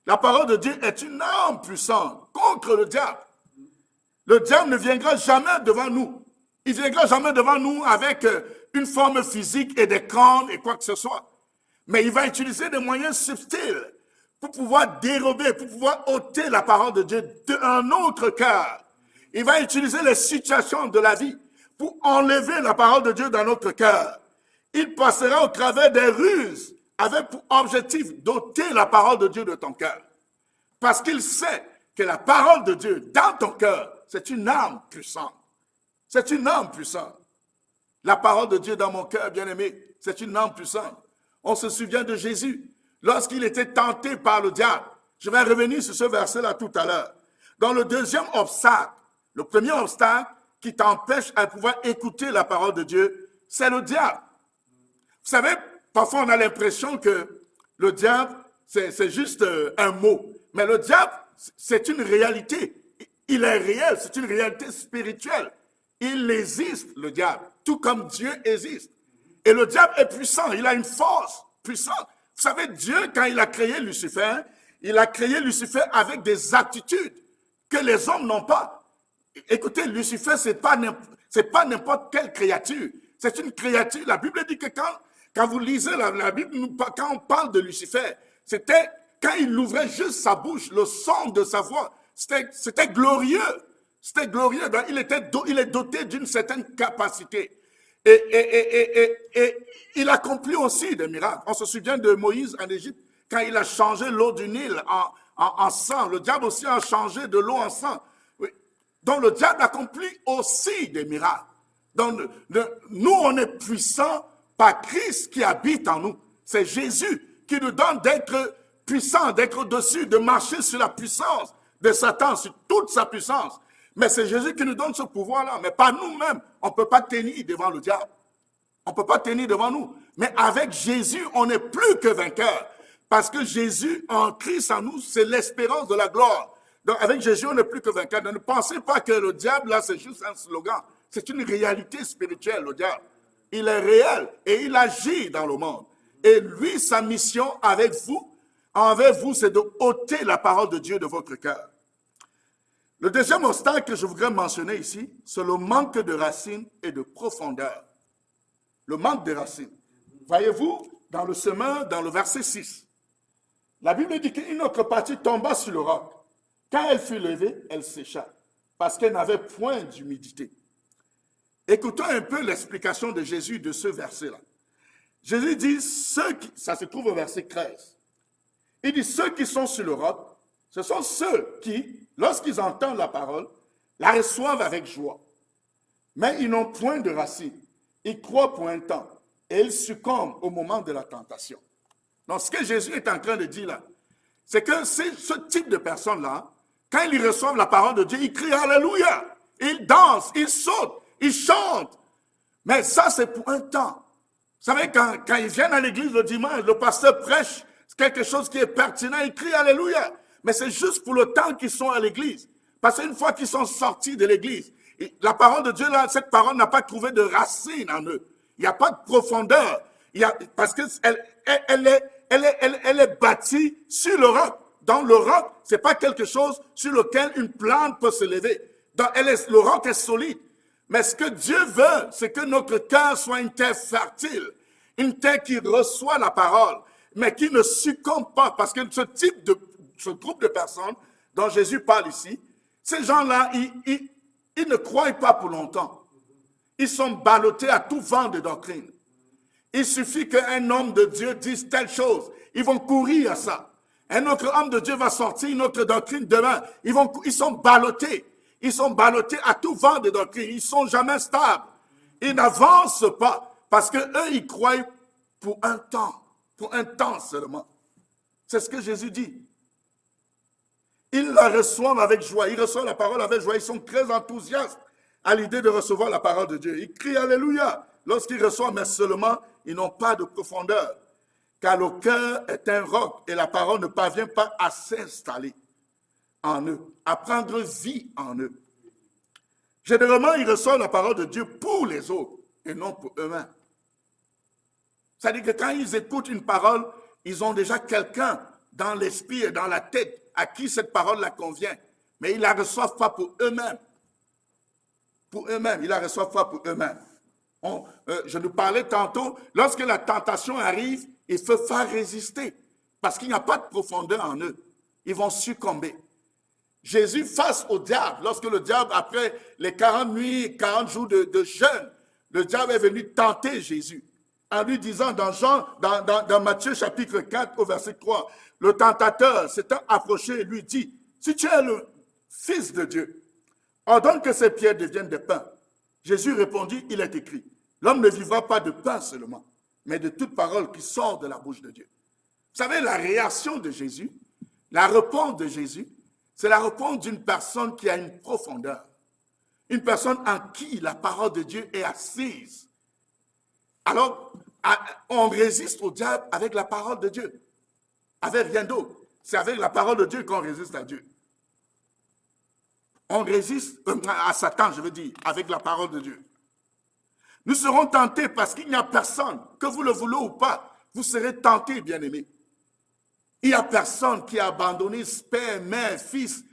La parole de Dieu est une arme puissante contre le diable. Le diable ne viendra jamais devant nous. Il ne viendra jamais devant nous avec une forme physique et des cornes et quoi que ce soit. Mais il va utiliser des moyens subtils pour pouvoir dérober, pour pouvoir ôter la parole de Dieu d'un autre cœur. Il va utiliser les situations de la vie pour enlever la parole de Dieu dans notre cœur. Il passera au travers des ruses avec pour objectif d'ôter la parole de Dieu de ton cœur. Parce qu'il sait que la parole de Dieu dans ton cœur, c'est une arme puissante. C'est une arme puissante. La parole de Dieu dans mon cœur, bien-aimé, c'est une arme puissante. On se souvient de Jésus lorsqu'il était tenté par le diable. Je vais revenir sur ce verset-là tout à l'heure. Dans le deuxième obstacle, le premier obstacle qui t'empêche à pouvoir écouter la parole de Dieu, c'est le diable. Vous savez, parfois on a l'impression que le diable, c'est juste un mot. Mais le diable, c'est une réalité. Il est réel, c'est une réalité spirituelle. Il existe, le diable, tout comme Dieu existe. Et le diable est puissant, il a une force puissante. Vous savez, Dieu, quand il a créé Lucifer, il a créé Lucifer avec des aptitudes que les hommes n'ont pas. Écoutez, Lucifer, c'est pas n'importe quelle créature. C'est une créature. La Bible dit que quand vous lisez la Bible, quand on parle de Lucifer, c'était quand il ouvrait juste sa bouche, le son de sa voix, c'était glorieux. C'était glorieux. Donc, il est doté d'une certaine capacité. Et il accomplit aussi des miracles. On se souvient de Moïse en Égypte, quand il a changé l'eau du Nil en sang. Le diable aussi a changé de l'eau en sang. Oui. Donc le diable accomplit aussi des miracles. Donc nous, on est puissants par Christ qui habite en nous. C'est Jésus qui nous donne d'être puissants, d'être au-dessus, de marcher sur la puissance de Satan, sur toute sa puissance. Mais c'est Jésus qui nous donne ce pouvoir-là. Mais pas nous-mêmes. On ne peut pas tenir devant le diable. On ne peut pas tenir devant nous. Mais avec Jésus, on n'est plus que vainqueur. Parce que Jésus, en Christ, en nous, c'est l'espérance de la gloire. Donc avec Jésus, on n'est plus que vainqueur. Ne pensez pas que le diable, là, c'est juste un slogan. C'est une réalité spirituelle, le diable. Il est réel et il agit dans le monde. Et lui, sa mission envers vous, c'est de ôter la parole de Dieu de votre cœur. Le deuxième obstacle que je voudrais mentionner ici, c'est le manque de racines et de profondeur. Le manque de racines. Voyez-vous, dans le chemin, dans le verset 6, la Bible dit qu'une autre partie tomba sur le roc. Quand elle fut levée, elle sécha, parce qu'elle n'avait point d'humidité. Écoutons un peu l'explication de Jésus de ce verset-là. Jésus dit, ça se trouve au verset 13. Il dit, ceux qui sont sur le roc, ce sont ceux qui, lorsqu'ils entendent la parole, la reçoivent avec joie. Mais ils n'ont point de racines. Ils croient pour un temps. Et ils succombent au moment de la tentation. Donc, ce que Jésus est en train de dire là, c'est que ce type de personnes-là, quand ils reçoivent la parole de Dieu, ils crient Alléluia. Ils dansent, ils sautent, ils chantent. Mais ça, c'est pour un temps. Vous savez, quand ils viennent à l'église le dimanche, le pasteur prêche quelque chose qui est pertinent, ils crient Alléluia. Mais c'est juste pour le temps qu'ils sont à l'église. Parce qu'une fois qu'ils sont sortis de l'église, la parole de Dieu, là, cette parole n'a pas trouvé de racine en eux. Il n'y a pas de profondeur. Parce qu'elle est bâtie sur le roc. Dans le roc, ce n'est pas quelque chose sur lequel une plante peut se lever. Le roc est solide. Mais ce que Dieu veut, c'est que notre cœur soit une terre fertile. Une terre qui reçoit la parole, mais qui ne succombe pas. Parce que ce groupe de personnes dont Jésus parle ici, ces gens-là, ils ne croient pas pour longtemps. Ils sont ballottés à tout vent de doctrine. Il suffit qu'un homme de Dieu dise telle chose. Ils vont courir à ça. Un autre homme de Dieu va sortir une autre doctrine demain. Ils sont ballottés. Ils sont ballottés à tout vent de doctrine. Ils ne sont jamais stables. Ils n'avancent pas parce qu'eux, ils croient pour un temps seulement. C'est ce que Jésus dit. Ils la reçoivent avec joie. Ils reçoivent la parole avec joie. Ils sont très enthousiastes à l'idée de recevoir la parole de Dieu. Ils crient Alléluia lorsqu'ils reçoivent, mais seulement ils n'ont pas de profondeur. Car le cœur est un roc et la parole ne parvient pas à s'installer en eux, à prendre vie en eux. Généralement, ils reçoivent la parole de Dieu pour les autres et non pour eux-mêmes. C'est-à-dire que quand ils écoutent une parole, ils ont déjà quelqu'un dans l'esprit et dans la tête à qui cette parole la convient. Mais ils ne la reçoivent pas pour eux-mêmes. Pour eux-mêmes, ils ne la reçoivent pas pour eux-mêmes. Je nous parlais tantôt, lorsque la tentation arrive, il faut faire résister. Parce qu'il n'y a pas de profondeur en eux. Ils vont succomber. Jésus face au diable, lorsque le diable, après les 40 nuits, 40 jours de jeûne, le diable est venu tenter Jésus. En lui disant dans Matthieu chapitre 4 au verset 3, le tentateur s'étant approché et lui dit, si tu es le Fils de Dieu, ordonne que ces pierres deviennent des pains. Jésus répondit, il est écrit, l'homme ne vivra pas de pain seulement, mais de toute parole qui sort de la bouche de Dieu. Vous savez, la réaction de Jésus, la réponse de Jésus, c'est la réponse d'une personne qui a une profondeur. Une personne en qui la parole de Dieu est assise. Alors, on résiste au diable avec la parole de Dieu. Avec rien d'autre. C'est avec la parole de Dieu qu'on résiste à Dieu. On résiste à Satan, je veux dire, avec la parole de Dieu. Nous serons tentés parce qu'il n'y a personne, que vous le voulez ou pas, vous serez tentés, bien-aimés. Il n'y a personne qui a abandonné père, mère, fils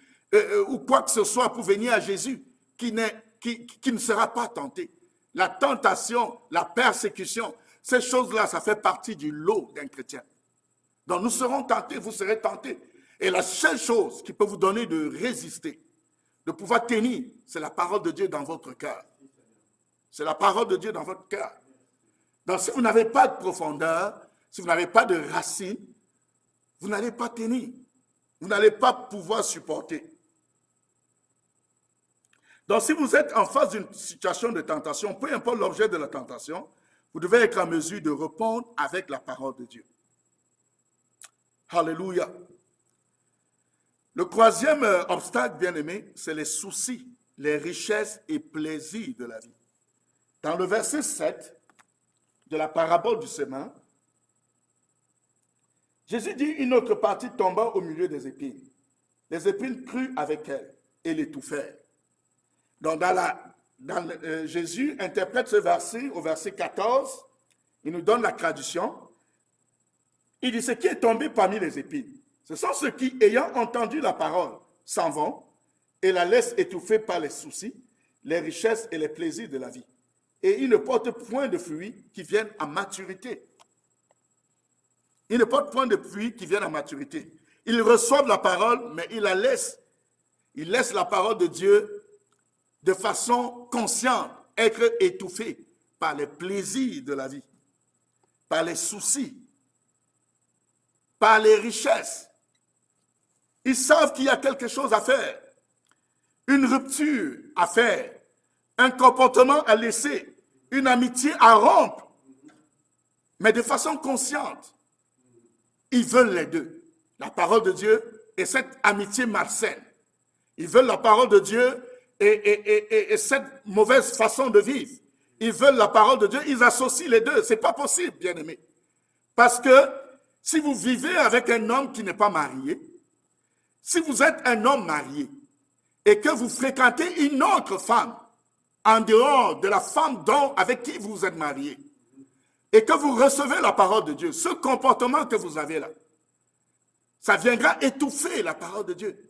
ou quoi que ce soit pour venir à Jésus qui ne sera pas tenté. La tentation, la persécution, ces choses-là, ça fait partie du lot d'un chrétien. Donc nous serons tentés, vous serez tentés. Et la seule chose qui peut vous donner de résister, de pouvoir tenir, c'est la parole de Dieu dans votre cœur. C'est la parole de Dieu dans votre cœur. Donc si vous n'avez pas de profondeur, si vous n'avez pas de racines, vous n'allez pas tenir. Vous n'allez pas pouvoir supporter. Donc si vous êtes en face d'une situation de tentation, peu importe l'objet de la tentation, vous devez être en mesure de répondre avec la parole de Dieu. Alléluia. Le troisième obstacle, bien-aimé, c'est les soucis, les richesses et plaisirs de la vie. Dans le verset 7 de la parabole du sémin, Jésus dit, une autre partie tomba au milieu des épines. Les épines crurent avec elle et l'étouffèrent. Donc, Jésus interprète ce verset au verset 14. Il nous donne la traduction. Il dit, ce qui est tombé parmi les épines, ce sont ceux qui, ayant entendu la parole, s'en vont et la laissent étouffer par les soucis, les richesses et les plaisirs de la vie. Et ils ne portent point de fruits qui viennent à maturité. Ils ne portent point de fruits qui viennent à maturité. Ils reçoivent la parole, mais ils la laissent. Ils laissent la parole de Dieu de façon consciente, être étouffés par les plaisirs de la vie, par les soucis, par les richesses. Ils savent qu'il y a quelque chose à faire, une rupture à faire, un comportement à laisser, une amitié à rompre, mais de façon consciente. Ils veulent les deux, la parole de Dieu et cette amitié malsaine. Ils veulent la parole de Dieu et cette mauvaise façon de vivre. Ils veulent la parole de Dieu, ils associent les deux. Ce n'est pas possible, bien-aimés. Parce que si vous vivez avec un homme qui n'est pas marié, si vous êtes un homme marié et que vous fréquentez une autre femme en dehors de la femme avec qui vous êtes marié, et que vous recevez la parole de Dieu, ce comportement que vous avez là, ça viendra étouffer la parole de Dieu.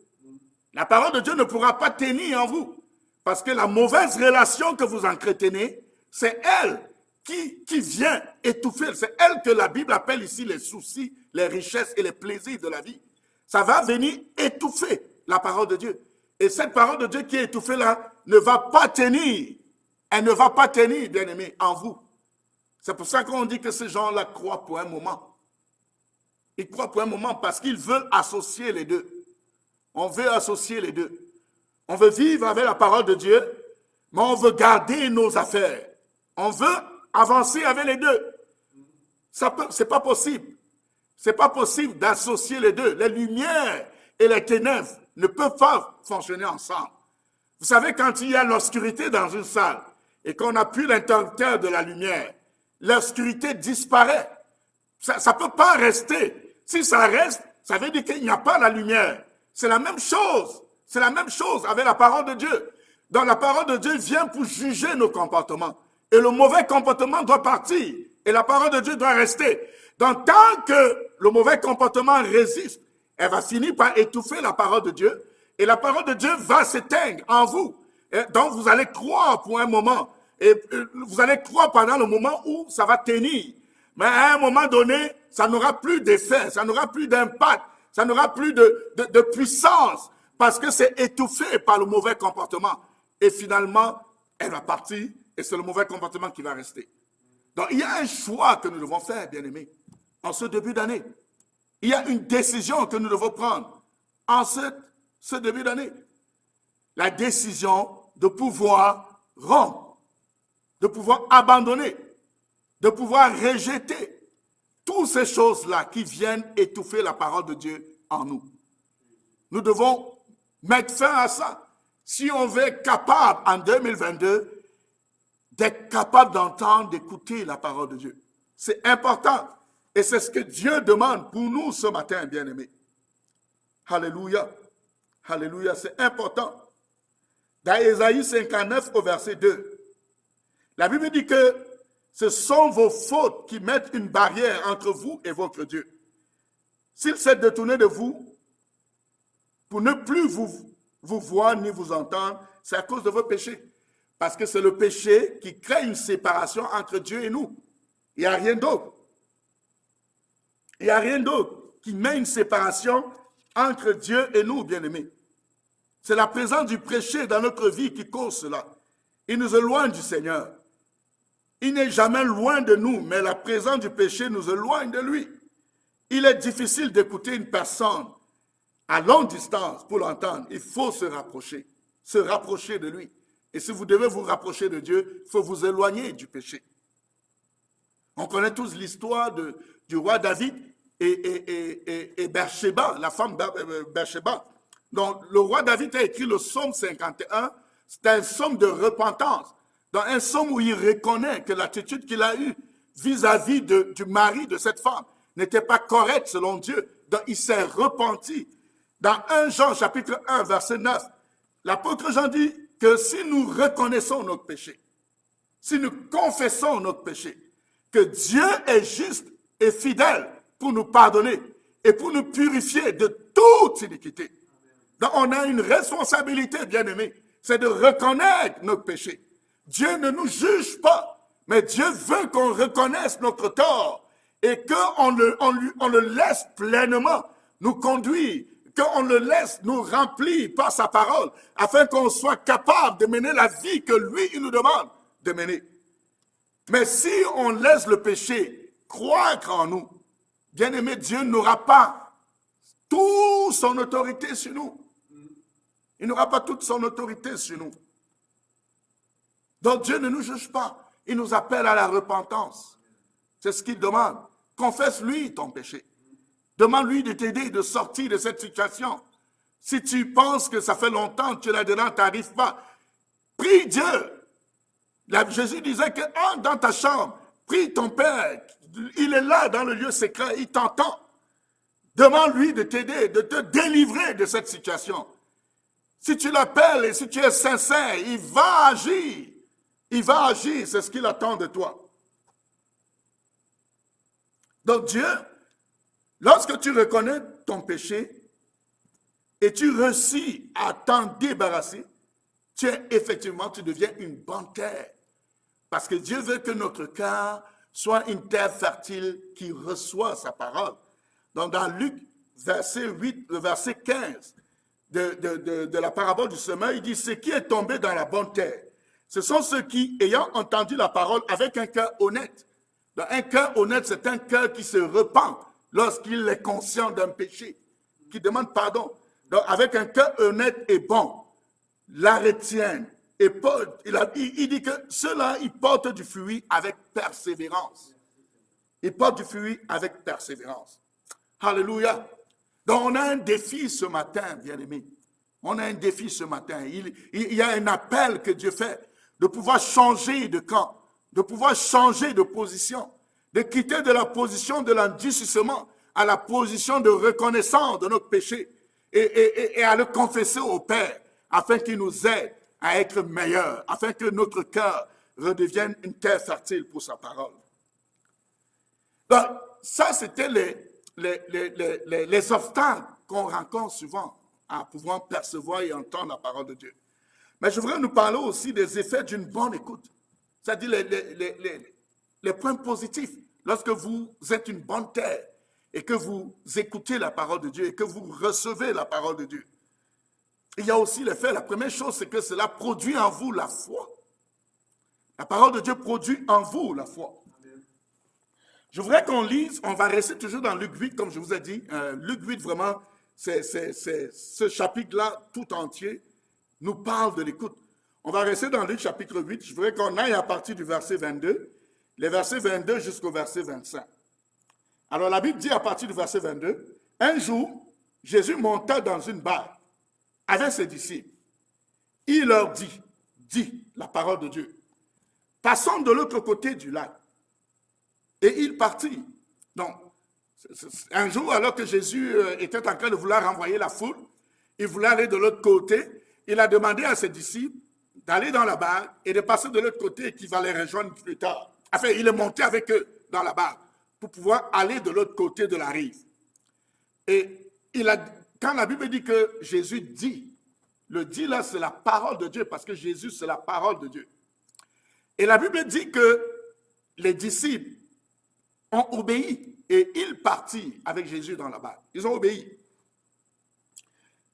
La parole de Dieu ne pourra pas tenir en vous, parce que la mauvaise relation que vous entretenez, c'est elle qui vient étouffer. C'est elle que la Bible appelle ici les soucis, les richesses et les plaisirs de la vie. Ça va venir étouffer la parole de Dieu. Et cette parole de Dieu qui est étouffée là ne va pas tenir. Elle ne va pas tenir, bien-aimé, en vous. C'est pour ça qu'on dit que ces gens-là croient pour un moment. Ils croient pour un moment parce qu'ils veulent associer les deux. On veut associer les deux. On veut vivre avec la parole de Dieu, mais on veut garder nos affaires. On veut avancer avec les deux. C'est pas possible. C'est pas possible d'associer les deux. Les lumières et les ténèbres ne peuvent pas fonctionner ensemble. Vous savez, quand il y a l'obscurité dans une salle et qu'on n'a plus l'interrupteur de la lumière, l'obscurité disparaît. Ça ne peut pas rester. Si ça reste, ça veut dire qu'il n'y a pas la lumière. C'est la même chose. C'est la même chose avec la parole de Dieu. Donc la parole de Dieu vient pour juger nos comportements. Et le mauvais comportement doit partir. Et la parole de Dieu doit rester. Donc tant que le mauvais comportement résiste, elle va finir par étouffer la parole de Dieu. Et la parole de Dieu va s'éteindre en vous. Et donc vous allez croire pour un moment. Et vous allez croire pendant le moment où ça va tenir. Mais à un moment donné, ça n'aura plus d'effet, ça n'aura plus d'impact, ça n'aura plus de puissance, parce que c'est étouffé par le mauvais comportement. Et finalement, elle va partir, et c'est le mauvais comportement qui va rester. Donc, il y a un choix que nous devons faire, bien-aimés, en ce début d'année. Il y a une décision que nous devons prendre en ce début d'année. La décision de pouvoir rompre, de pouvoir abandonner, de pouvoir rejeter toutes ces choses-là qui viennent étouffer la parole de Dieu en nous. Nous devons mettre fin à ça. Si on veut être capable en 2022 d'être capable d'entendre, d'écouter la parole de Dieu. C'est important. Et c'est ce que Dieu demande pour nous ce matin, bien-aimés. Alléluia. Alléluia, c'est important. Dans Ésaïe 59 au verset 2, la Bible dit que ce sont vos fautes qui mettent une barrière entre vous et votre Dieu. S'il s'est détourné de vous pour ne plus vous voir ni vous entendre, c'est à cause de vos péchés. Parce que c'est le péché qui crée une séparation entre Dieu et nous. Il n'y a rien d'autre. Il n'y a rien d'autre qui met une séparation entre Dieu et nous, bien-aimés. C'est la présence du péché dans notre vie qui cause cela. Il nous éloigne du Seigneur. Il n'est jamais loin de nous, mais la présence du péché nous éloigne de lui. Il est difficile d'écouter une personne à longue distance pour l'entendre. Il faut se rapprocher de lui. Et si vous devez vous rapprocher de Dieu, il faut vous éloigner du péché. On connaît tous l'histoire du roi David et Bathsheba, la femme Bathsheba. Donc, le roi David a écrit le psaume 51. C'est un psaume de repentance. Dans un psaume où il reconnaît que l'attitude qu'il a eue vis-à-vis du mari de cette femme n'était pas correcte selon Dieu. Donc, il s'est repenti. Dans 1 Jean chapitre 1, verset 9, l'apôtre Jean dit que si nous reconnaissons notre péché, si nous confessons notre péché, que Dieu est juste et fidèle pour nous pardonner et pour nous purifier de toute iniquité. Donc, on a une responsabilité, bien-aimés, c'est de reconnaître notre péché. Dieu ne nous juge pas, mais Dieu veut qu'on reconnaisse notre tort et qu'on le laisse pleinement nous conduire, qu'on le laisse nous remplir par sa parole, afin qu'on soit capable de mener la vie que lui, il nous demande de mener. Mais si on laisse le péché croître en nous, bien-aimé, Dieu n'aura pas toute son autorité sur nous. Il n'aura pas toute son autorité sur nous. Donc Dieu ne nous juge pas. Il nous appelle à la repentance. C'est ce qu'il demande. Confesse-lui ton péché. Demande-lui de t'aider, de sortir de cette situation. Si tu penses que ça fait longtemps que tu es là-dedans, tu n'arrives pas, prie Dieu. Jésus disait que entre dans ta chambre, prie ton Père. Il est là dans le lieu secret, il t'entend. Demande-lui de t'aider, de te délivrer de cette situation. Si tu l'appelles et si tu es sincère, il va agir. Il va agir, c'est ce qu'il attend de toi. Donc Dieu, lorsque tu reconnais ton péché et tu réussis à t'en débarrasser, tu deviens une bonne terre. Parce que Dieu veut que notre cœur soit une terre fertile qui reçoit sa parole. Donc dans Luc, verset 8, le verset 15 de la parabole du semeur, il dit, ce qui est tombé dans la bonne terre, ce sont ceux qui, ayant entendu la parole avec un cœur honnête. Donc, un cœur honnête, c'est un cœur qui se repent lorsqu'il est conscient d'un péché, qui demande pardon. Donc, avec un cœur honnête et bon, la retiennent. Et il dit que ceux-là, ils portent du fruit avec persévérance. Ils portent du fruit avec persévérance. Alléluia. Donc, on a un défi ce matin, bien-aimés. On a un défi ce matin. Il y a un appel que Dieu fait de pouvoir changer de camp, de pouvoir changer de position, de quitter de la position de l'endurcissement à la position de reconnaissance de notre péché et à le confesser au Père afin qu'il nous aide à être meilleurs, afin que notre cœur redevienne une terre fertile pour sa parole. Donc, ça, c'était les obstacles qu'on rencontre souvent à pouvoir percevoir et entendre la parole de Dieu. Mais je voudrais nous parler aussi des effets d'une bonne écoute, c'est-à-dire les points positifs. Lorsque vous êtes une bonne terre et que vous écoutez la parole de Dieu et que vous recevez la parole de Dieu, il y a aussi l'effet. La première chose, c'est que cela produit en vous la foi. La parole de Dieu produit en vous la foi. Je voudrais qu'on lise, on va rester toujours dans Luc 8, comme je vous ai dit. Luc 8, vraiment, c'est ce chapitre-là tout entier nous parle de l'écoute. On va rester dans Luc chapitre 8. Je voudrais qu'on aille à partir du verset 22, les versets 22 jusqu'au verset 25. Alors la Bible dit à partir du verset 22, un jour, Jésus monta dans une barque avec ses disciples. Il leur dit la parole de Dieu, passons de l'autre côté du lac. Et il partit. Donc, un jour, alors que Jésus était en train de vouloir renvoyer la foule, il voulait aller de l'autre côté, il a demandé à ses disciples d'aller dans la barque et de passer de l'autre côté et qu'il va les rejoindre plus tard. Enfin, il est monté avec eux dans la barque pour pouvoir aller de l'autre côté de la rive. Et quand la Bible dit que Jésus dit, le dit là, c'est la parole de Dieu, parce que Jésus, c'est la parole de Dieu. Et la Bible dit que les disciples ont obéi et ils partirent avec Jésus dans la barque. Ils ont obéi.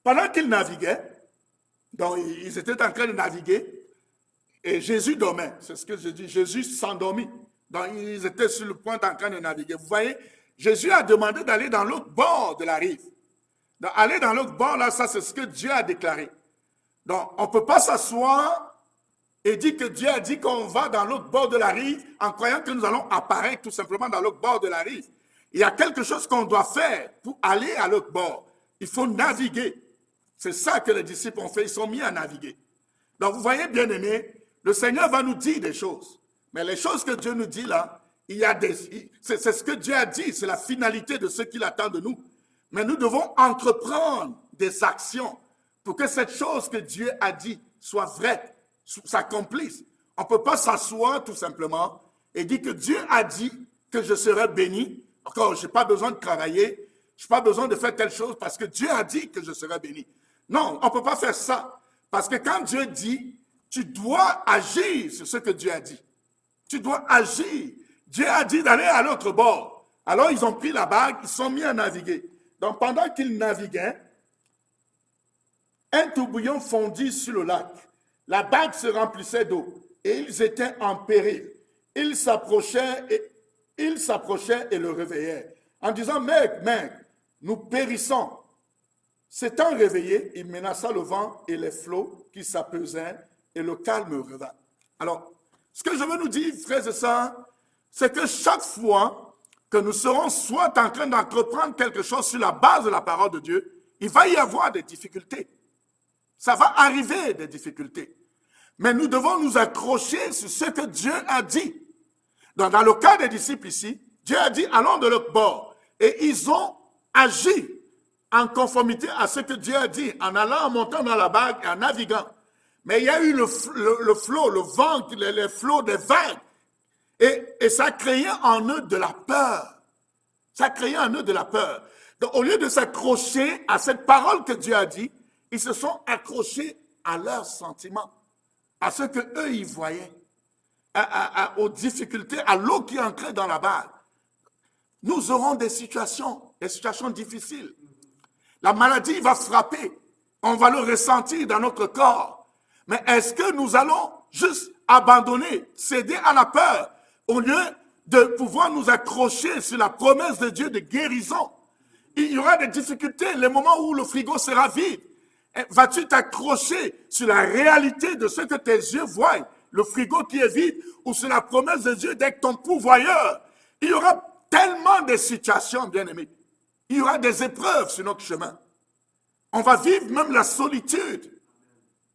Pendant qu'ils naviguaient, donc ils étaient en train de naviguer et Jésus dormait. C'est ce que je dis. Jésus s'endormit. Donc ils étaient sur le point en train de naviguer. Vous voyez, Jésus a demandé d'aller dans l'autre bord de la rive. Donc aller dans l'autre bord, là, ça c'est ce que Dieu a déclaré. Donc on ne peut pas s'asseoir et dire que Dieu a dit qu'on va dans l'autre bord de la rive en croyant que nous allons apparaître tout simplement dans l'autre bord de la rive. Il y a quelque chose qu'on doit faire pour aller à l'autre bord. Il faut naviguer. C'est ça que les disciples ont fait. Ils sont mis à naviguer. Donc vous voyez, bien aimés, le Seigneur va nous dire des choses. Mais les choses que Dieu nous dit là, c'est ce que Dieu a dit. C'est la finalité de ce qu'il attend de nous. Mais nous devons entreprendre des actions pour que cette chose que Dieu a dit soit vraie, s'accomplisse. On ne peut pas s'asseoir tout simplement et dire que Dieu a dit que je serai béni. Encore, je n'ai pas besoin de travailler, je n'ai pas besoin de faire telle chose parce que Dieu a dit que je serai béni. Non, on ne peut pas faire ça. Parce que quand Dieu dit, tu dois agir sur ce que Dieu a dit. Tu dois agir. Dieu a dit d'aller à l'autre bord. Alors ils ont pris la barque, ils sont mis à naviguer. Donc pendant qu'ils naviguaient, un tourbillon fondit sur le lac. La barque se remplissait d'eau et ils étaient en péril. Ils s'approchaient et le réveillaient en disant, mec, nous périssons. S'étant réveillé, il menaça le vent et les flots qui s'apaisaient et le calme revint. Alors, ce que je veux nous dire, frères et sœurs, c'est que chaque fois que nous serons soit en train d'entreprendre quelque chose sur la base de la parole de Dieu, il va y avoir des difficultés. Ça va arriver des difficultés. Mais nous devons nous accrocher sur ce que Dieu a dit. Donc, dans le cas des disciples ici, Dieu a dit, allons de l'autre bord. Et ils ont agi en conformité à ce que Dieu a dit, en allant, en montant dans la barque et en naviguant. Mais il y a eu le flot, le vent, les flots des vagues. Et ça a créé en eux de la peur. Ça a créé en eux de la peur. Donc, au lieu de s'accrocher à cette parole que Dieu a dit, ils se sont accrochés à leurs sentiments, à ce qu'eux y voyaient, aux difficultés, à l'eau qui entrait dans la barque. Nous aurons des situations difficiles. La maladie va frapper. On va le ressentir dans notre corps. Mais est-ce que nous allons juste abandonner, céder à la peur, au lieu de pouvoir nous accrocher sur la promesse de Dieu de guérison? Il y aura des difficultés, les moments où le frigo sera vide. Vas-tu t'accrocher sur la réalité de ce que tes yeux voient, le frigo qui est vide, ou sur la promesse de Dieu d'être ton pourvoyeur? Il y aura tellement de situations, bien-aimés. Il y aura des épreuves sur notre chemin. On va vivre même la solitude.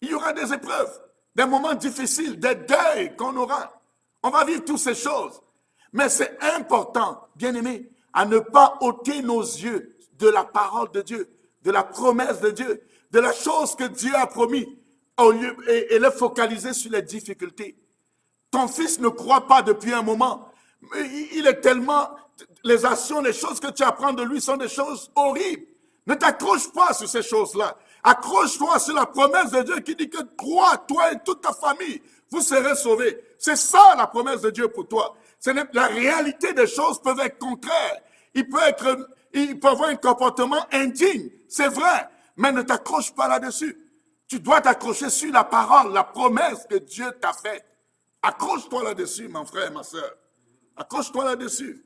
Il y aura des épreuves, des moments difficiles, des deuils qu'on aura. On va vivre toutes ces choses. Mais c'est important, bien-aimés, à ne pas ôter nos yeux de la parole de Dieu, de la promesse de Dieu, de la chose que Dieu a promis, au lieu, et les focaliser sur les difficultés. Ton fils ne croit pas depuis un moment. Il est tellement... Les actions, les choses que tu apprends de lui sont des choses horribles. Ne t'accroche pas sur ces choses-là. Accroche-toi sur la promesse de Dieu qui dit que crois, toi et toute ta famille, vous serez sauvés. C'est ça la promesse de Dieu pour toi. La réalité des choses peut être contraire. Il peut avoir un comportement indigne. C'est vrai. Mais ne t'accroche pas là-dessus. Tu dois t'accrocher sur la parole, la promesse que Dieu t'a faite. Accroche-toi là-dessus, mon frère, ma soeur. Accroche-toi là-dessus.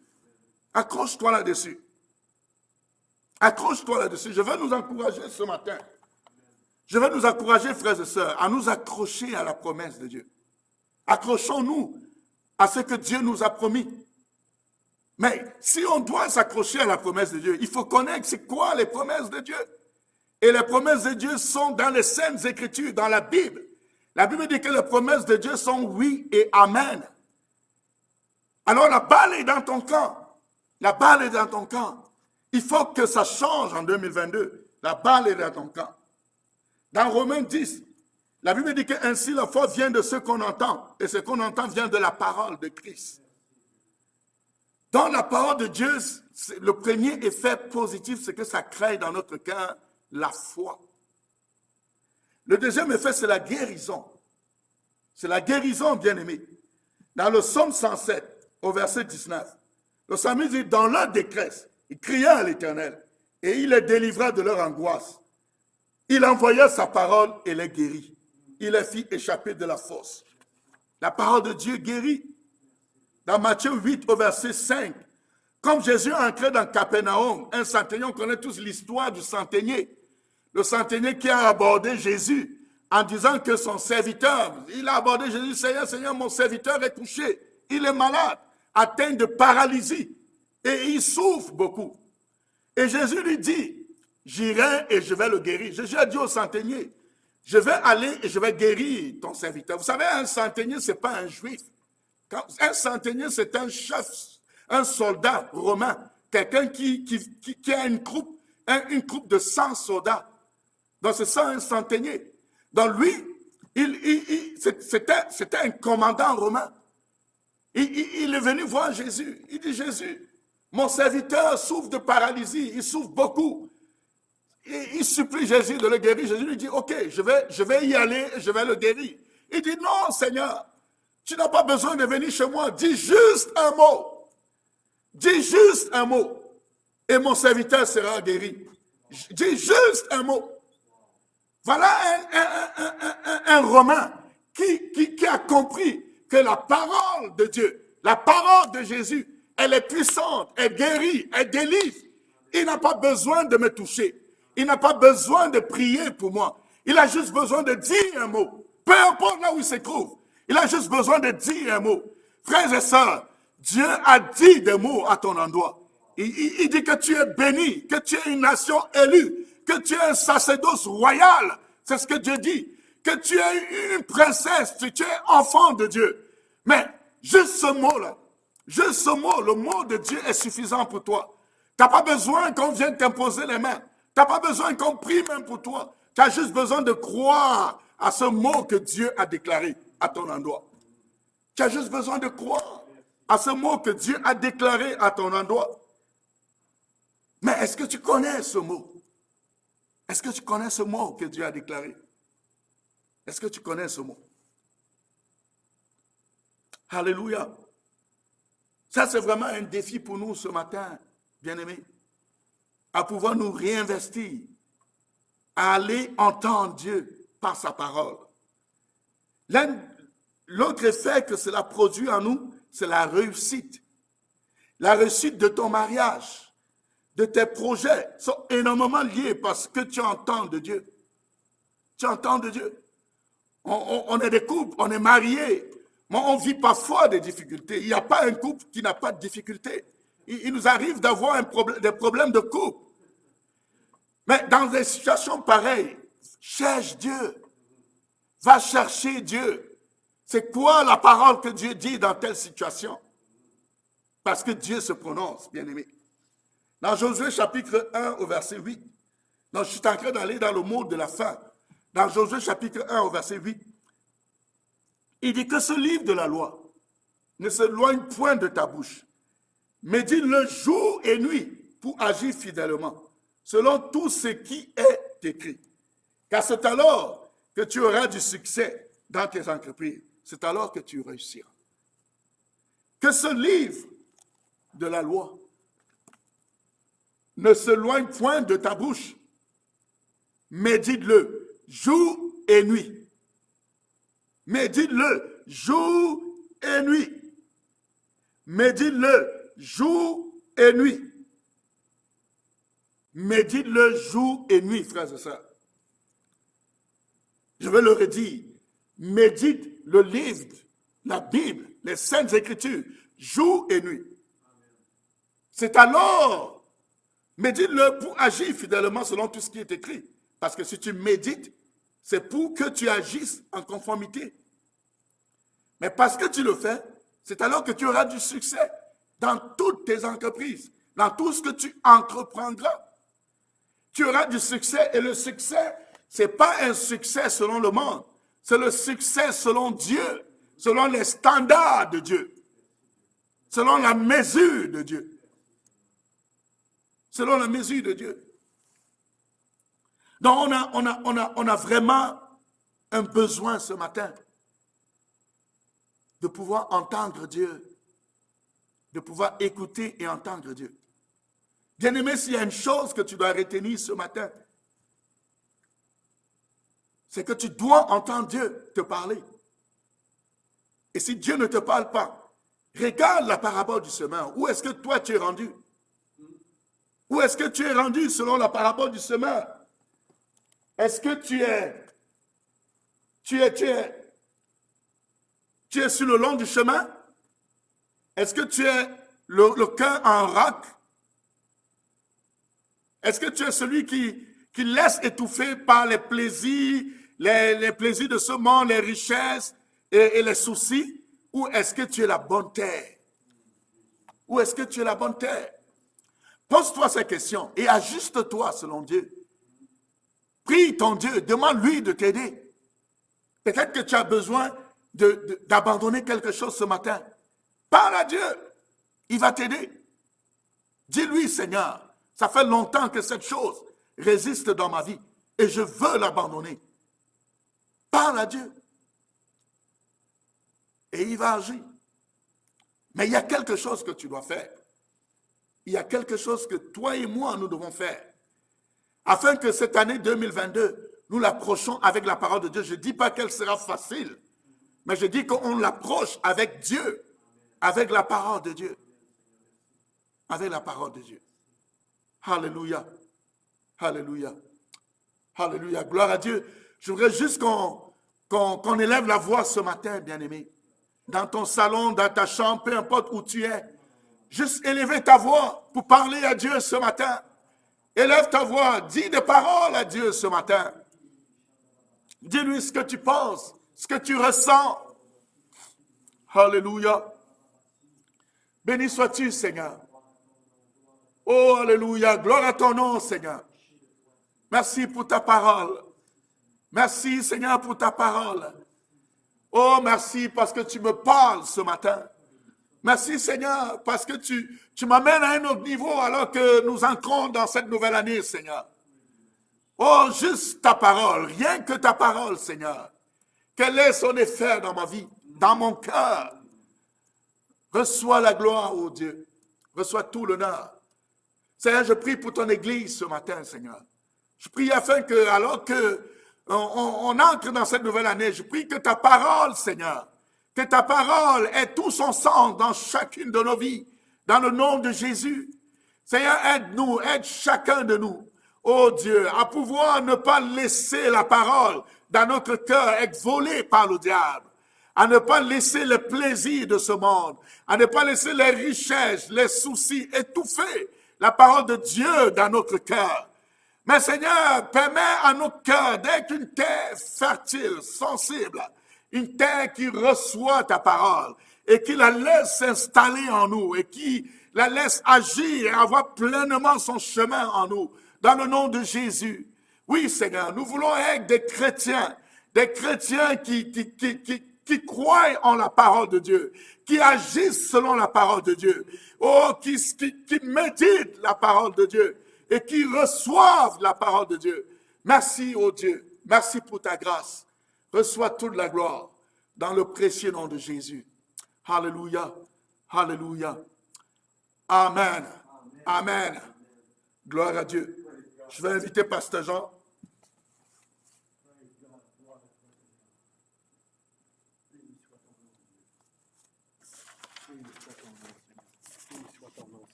Accroche-toi là-dessus. Accroche-toi là-dessus. Je veux nous encourager ce matin. Je veux nous encourager, frères et sœurs, à nous accrocher à la promesse de Dieu. Accrochons-nous à ce que Dieu nous a promis. Mais si on doit s'accrocher à la promesse de Dieu, il faut connaître c'est quoi les promesses de Dieu. Et les promesses de Dieu sont dans les Saintes Écritures, dans la Bible. La Bible dit que les promesses de Dieu sont oui et amen. Alors la balle est dans ton camp. La balle est dans ton camp. Il faut que ça change en 2022. La balle est dans ton camp. Dans Romains 10, la Bible dit que ainsi la foi vient de ce qu'on entend. Et ce qu'on entend vient de la parole de Christ. Dans la parole de Dieu, le premier effet positif, c'est que ça crée dans notre cœur la foi. Le deuxième effet, c'est la guérison. C'est la guérison, bien-aimé. Dans le psaume 107, au verset 19, le psalmiste dit, dans leur détresse, ils criaient à l'Éternel et il les délivra de leur angoisse. Il envoya sa parole et les guérit. Il les fit échapper de la fosse. La parole de Dieu guérit. Dans Matthieu 8, au verset 5, comme Jésus entrait dans Capernaum, un centenier, on connaît tous l'histoire du centenier. Le centenier qui a abordé Jésus en disant que son serviteur, il a abordé Jésus, Seigneur, Seigneur, mon serviteur est couché, il est malade, atteint de paralysie et il souffre beaucoup. Et Jésus lui dit, j'irai et je vais le guérir. Jésus a dit au centenier, je vais aller et je vais guérir ton serviteur. Vous savez, un centenier, ce n'est pas un juif. Un centenier, c'est un chef, un soldat romain, quelqu'un qui a une troupe de 100 soldats. Donc, c'est ça un centenier. Donc, lui, c'était un commandant romain. Il est venu voir Jésus. Il dit, Jésus, mon serviteur souffre de paralysie, il souffre beaucoup. Il supplie Jésus de le guérir. Jésus lui dit, ok, je vais y aller et je vais le guérir. Il dit, non, Seigneur, tu n'as pas besoin de venir chez moi. Dis juste un mot. Dis juste un mot. Et mon serviteur sera guéri. Dis juste un mot. Voilà un Romain qui a compris que la parole de Dieu, la parole de Jésus, elle est puissante, elle guérit, elle délivre. Il n'a pas besoin de me toucher. Il n'a pas besoin de prier pour moi. Il a juste besoin de dire un mot. Peu importe là où il se trouve. Il a juste besoin de dire un mot. Frères et sœurs, Dieu a dit des mots à ton endroit. Il dit que tu es béni, que tu es une nation élue, que tu es un sacerdoce royal. C'est ce que Dieu dit. Que tu es une princesse, tu es enfant de Dieu. Mais juste ce mot-là, juste ce mot, le mot de Dieu est suffisant pour toi. Tu n'as pas besoin qu'on vienne t'imposer les mains. Tu n'as pas besoin qu'on prie même pour toi. Tu as juste besoin de croire à ce mot que Dieu a déclaré à ton endroit. Tu as juste besoin de croire à ce mot que Dieu a déclaré à ton endroit. Mais est-ce que tu connais ce mot? Est-ce que tu connais ce mot que Dieu a déclaré? Est-ce que tu connais ce mot? Alléluia. Ça, c'est vraiment un défi pour nous ce matin, bien-aimés, à pouvoir nous réinvestir, à aller entendre Dieu par sa parole. L'autre effet que cela produit en nous, c'est la réussite. La réussite de ton mariage, de tes projets, sont énormément liés parce que tu entends de Dieu. Tu entends de Dieu. On est des couples, on est mariés, mais on vit parfois des difficultés. Il n'y a pas un couple qui n'a pas de difficultés. Il nous arrive d'avoir des problèmes de couple. Mais dans des situations pareilles, cherche Dieu. Va chercher Dieu. C'est quoi la parole que Dieu dit dans telle situation? Parce que Dieu se prononce, bien-aimé. Dans Josué chapitre 1 au verset 8, donc je suis en train d'aller dans le mot de la fin. Dans Josué chapitre 1 au verset 8, il dit que ce livre de la loi ne s'éloigne point de ta bouche, mais dis-le jour et nuit pour agir fidèlement, selon tout ce qui est écrit. Car c'est alors que tu auras du succès dans tes entreprises. C'est alors que tu réussiras. Que ce livre de la loi ne s'éloigne point de ta bouche, médite-le jour et nuit. Médite-le jour et nuit. Médite-le jour et nuit. Médite-le jour et nuit, frères et sœurs. Je vais le redire. Médite le livre, la Bible, les Saintes Écritures, jour et nuit. C'est alors, médite-le pour agir fidèlement selon tout ce qui est écrit. Parce que si tu médites, c'est pour que tu agisses en conformité. Mais parce que tu le fais, c'est alors que tu auras du succès dans toutes tes entreprises, dans tout ce que tu entreprendras. Tu auras du succès et le succès, ce n'est pas un succès selon le monde, c'est le succès selon Dieu, selon les standards de Dieu, selon la mesure de Dieu. Selon la mesure de Dieu. Donc on a vraiment un besoin ce matin de pouvoir entendre Dieu, de pouvoir écouter et entendre Dieu. Bien-aimé, s'il y a une chose que tu dois retenir ce matin, c'est que tu dois entendre Dieu te parler. Et si Dieu ne te parle pas, regarde la parabole du semeur. Où est-ce que toi tu es rendu? Où est-ce que tu es rendu selon la parabole du semeur? Est-ce que tu es sur le long du chemin? Est-ce que tu es le cœur en roc? Est-ce que tu es celui qui laisse étouffer par les plaisirs, les plaisirs de ce monde, les richesses et les soucis? Ou est-ce que tu es la bonne terre? Où est-ce que tu es la bonne terre? Pose-toi ces questions et ajuste-toi selon Dieu. Prie ton Dieu, demande-lui de t'aider. Peut-être que tu as besoin d'abandonner quelque chose ce matin. Parle à Dieu, il va t'aider. Dis-lui, Seigneur, ça fait longtemps que cette chose résiste dans ma vie et je veux l'abandonner. Parle à Dieu. Et il va agir. Mais il y a quelque chose que tu dois faire. Il y a quelque chose que toi et moi, nous devons faire. Afin que cette année 2022, nous l'approchons avec la parole de Dieu. Je ne dis pas qu'elle sera facile, mais je dis qu'on l'approche avec Dieu, avec la parole de Dieu. Avec la parole de Dieu. Alléluia. Alléluia. Alléluia. Gloire à Dieu. Je voudrais juste qu'on élève la voix ce matin, bien-aimé. Dans ton salon, dans ta chambre, peu importe où tu es. Juste élever ta voix pour parler à Dieu ce matin. Élève ta voix, dis des paroles à Dieu ce matin. Dis-lui ce que tu penses, ce que tu ressens. Alléluia. Béni sois-tu, Seigneur. Oh, alléluia. Gloire à ton nom, Seigneur. Merci pour ta parole. Merci, Seigneur, pour ta parole. Oh, merci parce que tu me parles ce matin. Merci, Seigneur, parce que tu m'amènes à un autre niveau alors que nous entrons dans cette nouvelle année, Seigneur. Oh, juste ta parole, rien que ta parole, Seigneur. Quel est son effet dans ma vie, dans mon cœur? Reçois la gloire, oh Dieu. Reçois tout l'honneur. Seigneur, je prie pour ton Église ce matin, Seigneur. Je prie afin que, alors que on entre dans cette nouvelle année, je prie que ta parole, Seigneur, que ta parole ait tout son sens dans chacune de nos vies, dans le nom de Jésus. Seigneur, aide-nous, aide chacun de nous, oh Dieu, à pouvoir ne pas laisser la parole dans notre cœur être volée par le diable, à ne pas laisser le plaisir de ce monde, à ne pas laisser les richesses, les soucis étouffer la parole de Dieu dans notre cœur. Mais Seigneur, permets à nos cœurs d'être une terre fertile, sensible, une terre qui reçoit ta parole et qui la laisse s'installer en nous et qui la laisse agir et avoir pleinement son chemin en nous. Dans le nom de Jésus. Oui, Seigneur, nous voulons être des chrétiens qui croient en la parole de Dieu, qui agissent selon la parole de Dieu, qui méditent la parole de Dieu et qui reçoivent la parole de Dieu. Merci, ô Dieu. Merci pour ta grâce. Reçois toute la gloire dans le précieux nom de Jésus. Alléluia. Alléluia. Amen. Amen. Gloire à Dieu. Je vais inviter Pasteur Jean.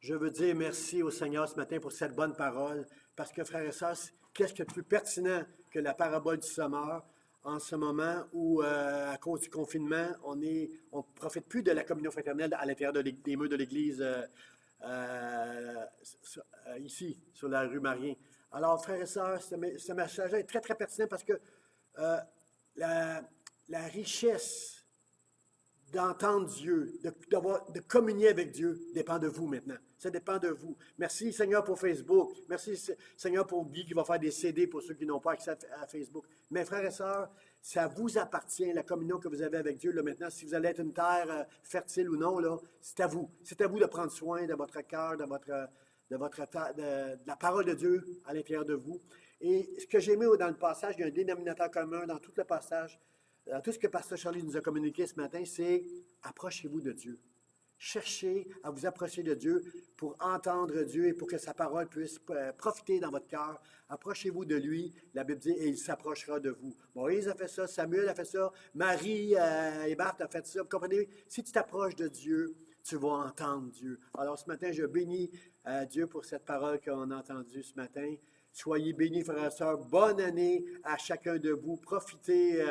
Je veux dire merci au Seigneur ce matin pour cette bonne parole, parce que, frères et sœurs, qu'est-ce qui est plus pertinent que la parabole du sommeur en ce moment où, à cause du confinement, on ne profite plus de la communion fraternelle à l'intérieur des murs de l'Église ici, sur la rue Marien. Alors, frères et sœurs, ce message est très, très pertinent parce que la richesse d'entendre Dieu, de communier avec Dieu, dépend de vous maintenant. Ça dépend de vous. Merci Seigneur pour Facebook. Merci Seigneur pour Guy qui va faire des CD pour ceux qui n'ont pas accès à Facebook. Mais frères et sœurs, ça vous appartient, la communion que vous avez avec Dieu. Là, maintenant, si vous allez être une terre fertile ou non, là, c'est à vous. C'est à vous de prendre soin de votre cœur, de la parole de Dieu à l'intérieur de vous. Et ce que j'ai aimé dans le passage, il y a un dénominateur commun dans tout le passage. Tout ce que Pasteur Charlie nous a communiqué ce matin, c'est approchez-vous de Dieu. Cherchez à vous approcher de Dieu pour entendre Dieu et pour que sa parole puisse profiter dans votre cœur. Approchez-vous de lui, la Bible dit, et il s'approchera de vous. Moïse a fait ça, Samuel a fait ça, Marie et Marthe a fait ça. Vous comprenez? Si tu t'approches de Dieu, tu vas entendre Dieu. Alors ce matin, je bénis Dieu pour cette parole qu'on a entendue ce matin. Soyez bénis, frères et sœurs. Bonne année à chacun de vous. Profitez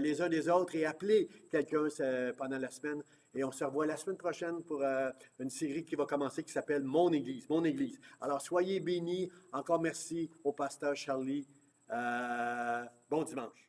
les uns des autres et appelez quelqu'un pendant la semaine. Et on se revoit la semaine prochaine pour une série qui va commencer qui s'appelle Mon Église. Mon Église. Alors, soyez bénis. Encore merci au pasteur Charlie. Bon dimanche.